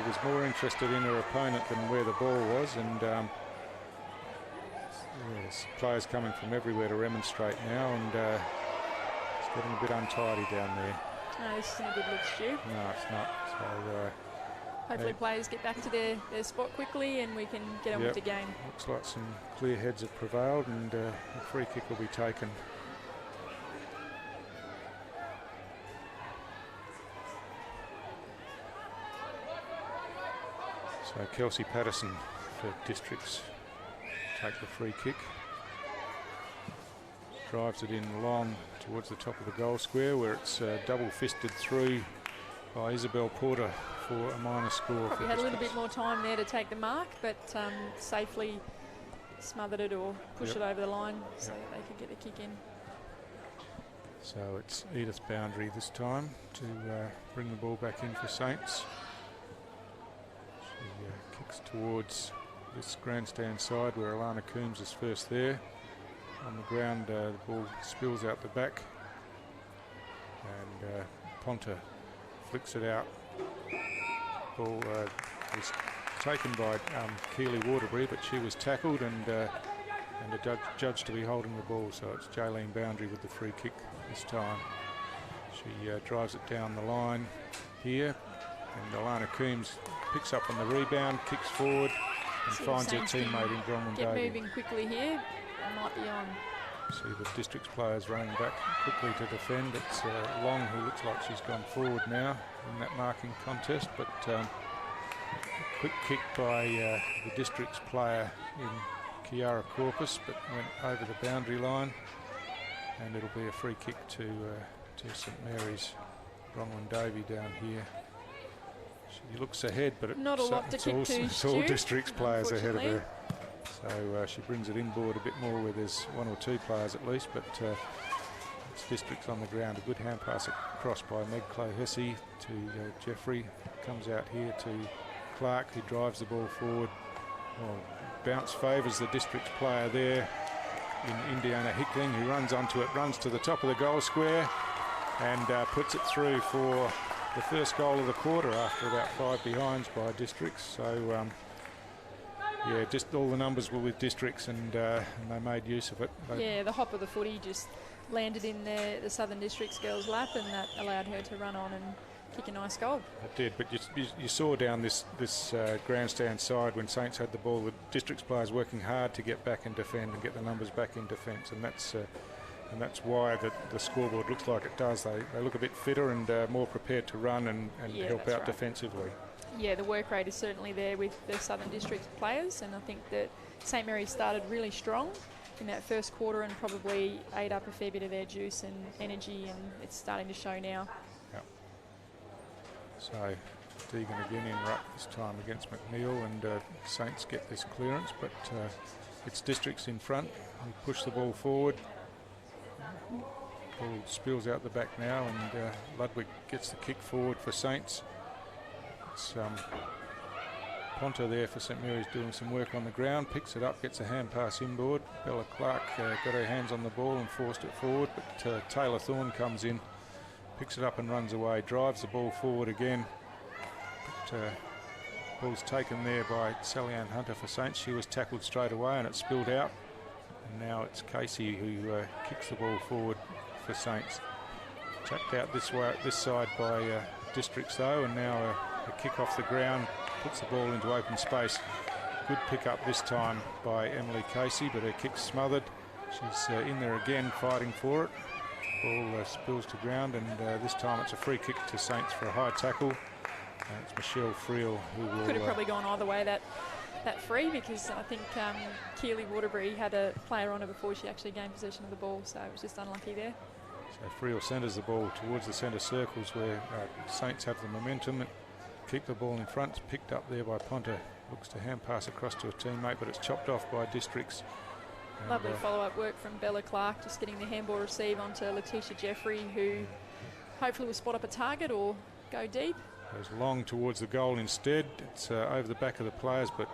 was more interested in her opponent than where the ball was, and yes, players coming from everywhere to remonstrate now, and it's getting a bit untidy down there. No, this isn't a good look, Stu. No, it's not. So hopefully players get back to their spot quickly and we can get on with the game. Looks like some clear heads have prevailed, and a free kick will be taken. So Kelsey Patterson for Districts take the free kick. Drives it in long towards the top of the goal square, where it's double fisted through by Isabel Porter for a minor score. Probably had a little bit more time there to take the mark, but safely smothered it or pushed it over the line so that they could get the kick in. So it's Edith Boundary this time to bring the ball back in for Saints. She kicks towards this grandstand side where Alana Coombs is first there. On the ground, the ball spills out the back, and Ponta flicks it out ball was taken by Keely Waterbury, but she was tackled and the judge to be holding the ball. So it's Jaylene Boundary with the free kick this time. She drives it down the line here, and Alana Coombs picks up on the rebound, kicks forward, and finds her teammate in Bronwyn Get Davey. moving quickly here. They might be on. See the Districts players running back quickly to defend. It's Long, who looks like she's gone forward now in that marking contest, but a quick kick by the Districts player in Kiara Corpus, but went over the boundary line, and it'll be a free kick to St Mary's. Bronwyn Davey down here. She looks ahead, but not a lot to kick to. It's all Districts players ahead of her. So she brings it inboard a bit more where there's one or two players at least, but it's Districts on the ground. A good hand pass across by Meg Clohessy to Jeffrey. Comes out here to Clark, who drives the ball forward. Well, bounce favours the Districts player there in Indiana Hickling, who runs onto it, runs to the top of the goal square and puts it through for the first goal of the quarter after about 5 behinds by Districts. So yeah, just all the numbers were with Districts, and they made use of it. Yeah, the hop of the footy just landed in the Southern Districts girl's lap, and that allowed her to run on and kick a nice goal. It did, but you saw down this grandstand side when Saints had the ball, with Districts players working hard to get back and defend and get the numbers back in defence, and that's why the scoreboard looks like it does. They look a bit fitter and more prepared to run and help out defensively. Yeah, the work rate is certainly there with the Southern Districts players, and I think that St Mary's started really strong in that first quarter and probably ate up a fair bit of their juice and energy, and it's starting to show now. Yep. So Deegan again in ruck this time against McNeil, and Saints get this clearance, but it's Districts in front who push the ball forward. Ball spills out the back now, and Ludwig gets the kick forward for Saints. It's Ponta there for St Mary's doing some work on the ground, picks it up, gets a hand pass inboard. Bella Clark got her hands on the ball and forced it forward, but Taylor Thorne comes in, picks it up and runs away, drives the ball forward again. But ball's taken there by Sally Ann Hunter for Saints. She was tackled straight away and it spilled out. And now it's Casey who kicks the ball forward for Saints. Chucked out this side by Districts though, and now a kick off the ground puts the ball into open space. Good pick up this time by Emily Casey, but her kick's smothered. She's in there again fighting for it. Ball spills to ground, and this time it's a free kick to Saints for a high tackle. It's Michelle Friel who will... Could have probably gone either way, that free, because I think Keely Waterbury had a player on her before she actually gained possession of the ball, so it was just unlucky there. So Friel centres the ball towards the centre circles where Saints have the momentum. Keep the ball in front. It's picked up there by Ponta. Looks to hand pass across to a teammate, but it's chopped off by Districts. Lovely follow-up work from Bella Clark, just getting the handball receive onto Letitia Jeffrey, who hopefully will spot up a target or go deep. Goes long towards the goal instead. It's over the back of the players, but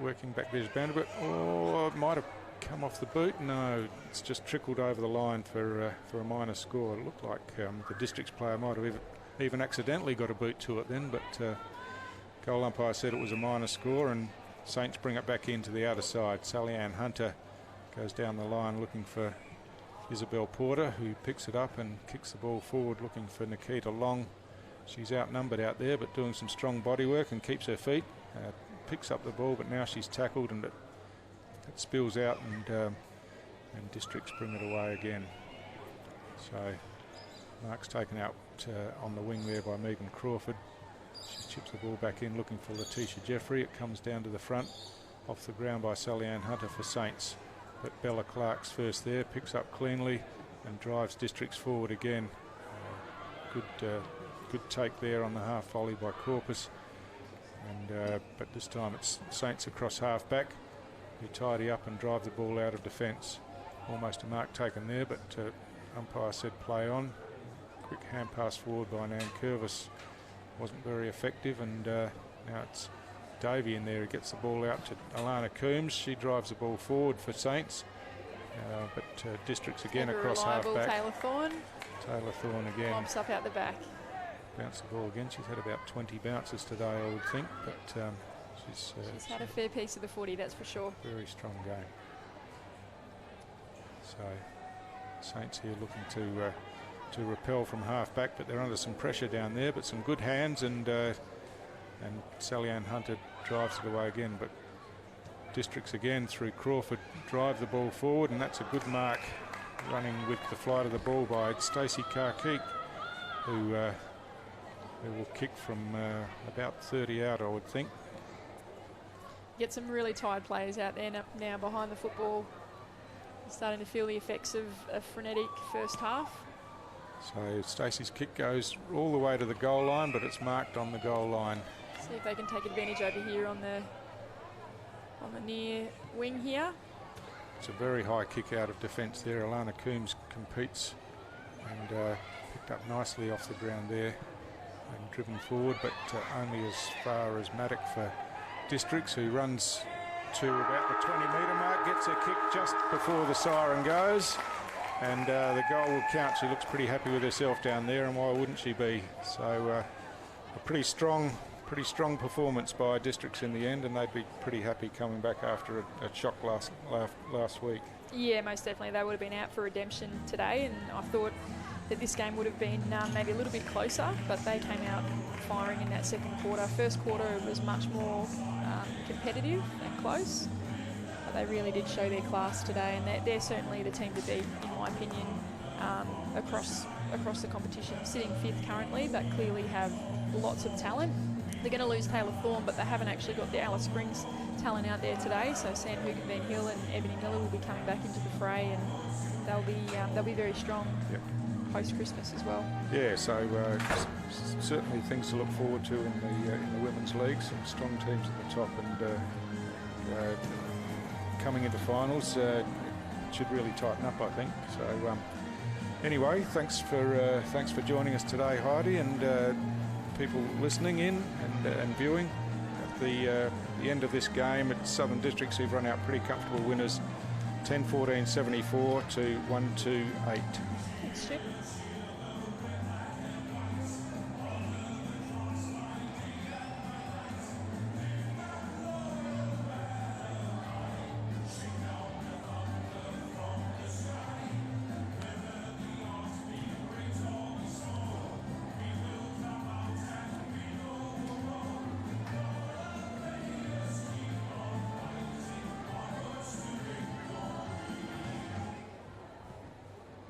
working back there's Vanderbilt. Oh, it might have come off the boot. No, it's just trickled over the line for a minor score. It looked like the Districts player might have even accidentally got a boot to it then, but goal umpire said it was a minor score, and Saints bring it back into the outer side. Sally Ann Hunter goes down the line looking for Isabel Porter, who picks it up and kicks the ball forward looking for Nikita Long. She's outnumbered out there, but doing some strong body work and keeps her feet. Picks up the ball, but now she's tackled and it spills out, and Districts bring it away again. So Mark's taken out on the wing there by Megan Crawford. She chips the ball back in looking for Letitia Jeffrey. It comes down to the front, off the ground by Sally Ann Hunter for Saints. But Bella Clark's first there, picks up cleanly and drives Districts forward again. Good take there on the half volley by Corpus, and but this time it's Saints across half back who tidy up and drive the ball out of defence. Almost a mark taken there, but umpire said play on. Quick hand pass forward by Nan Curvis wasn't very effective, and now it's Davey in there who gets the ball out to Alana Coombs. She drives the ball forward for Saints, but Districts again across half back. Taylor Thorne again. Lobs up out the back. bounce the ball again. She's had about 20 bounces today, I would think, but she's had a fair piece of the footy, that's for sure. Very strong game. So Saints here looking to repel from half back, but they're under some pressure down there, but some good hands, and Sally Ann Hunter drives it away again, but Districts again through Crawford drive the ball forward, and that's a good mark running with the flight of the ball by Stacey Carkeek, who will kick from about 30 out, I would think. Get some really tired players out there now behind the football. Starting to feel the effects of a frenetic first half. So Stacey's kick goes all the way to the goal line, but it's marked on the goal line. See if they can take advantage over here on the near wing here. It's a very high kick out of defence there. Alana Coombs competes and picked up nicely off the ground there and driven forward, but only as far as Maddock for Districts, who runs to about the 20-metre mark, gets her kick just before the siren goes, and the goal will count. She looks pretty happy with herself down there, and why wouldn't she be? So a pretty strong performance by Districts in the end, and they'd be pretty happy coming back after a shock last week. Yeah, most definitely. They would have been out for redemption today, and I thought that this game would have been maybe a little bit closer, but they came out firing in that second quarter. First quarter was much more competitive and close, but they really did show their class today, and they're certainly the team to beat, in my opinion, across the competition. Sitting 5th currently, but clearly have lots of talent. They're going to lose Taylor Thorne, but they haven't actually got the Alice Springs talent out there today. So Sam Hugenbein Hill and Ebony Miller will be coming back into the fray, and they'll be very strong. Yep. Post-Christmas as well. Yeah, so certainly things to look forward to in the women's league. Some strong teams at the top, and coming into finals should really tighten up, I think. So anyway, thanks for joining us today, Heidi, and people listening in and viewing. At the end of this game, it's Southern Districts who've run out pretty comfortable winners, 10-14-74 to 1-2-8. Thanks, Chip.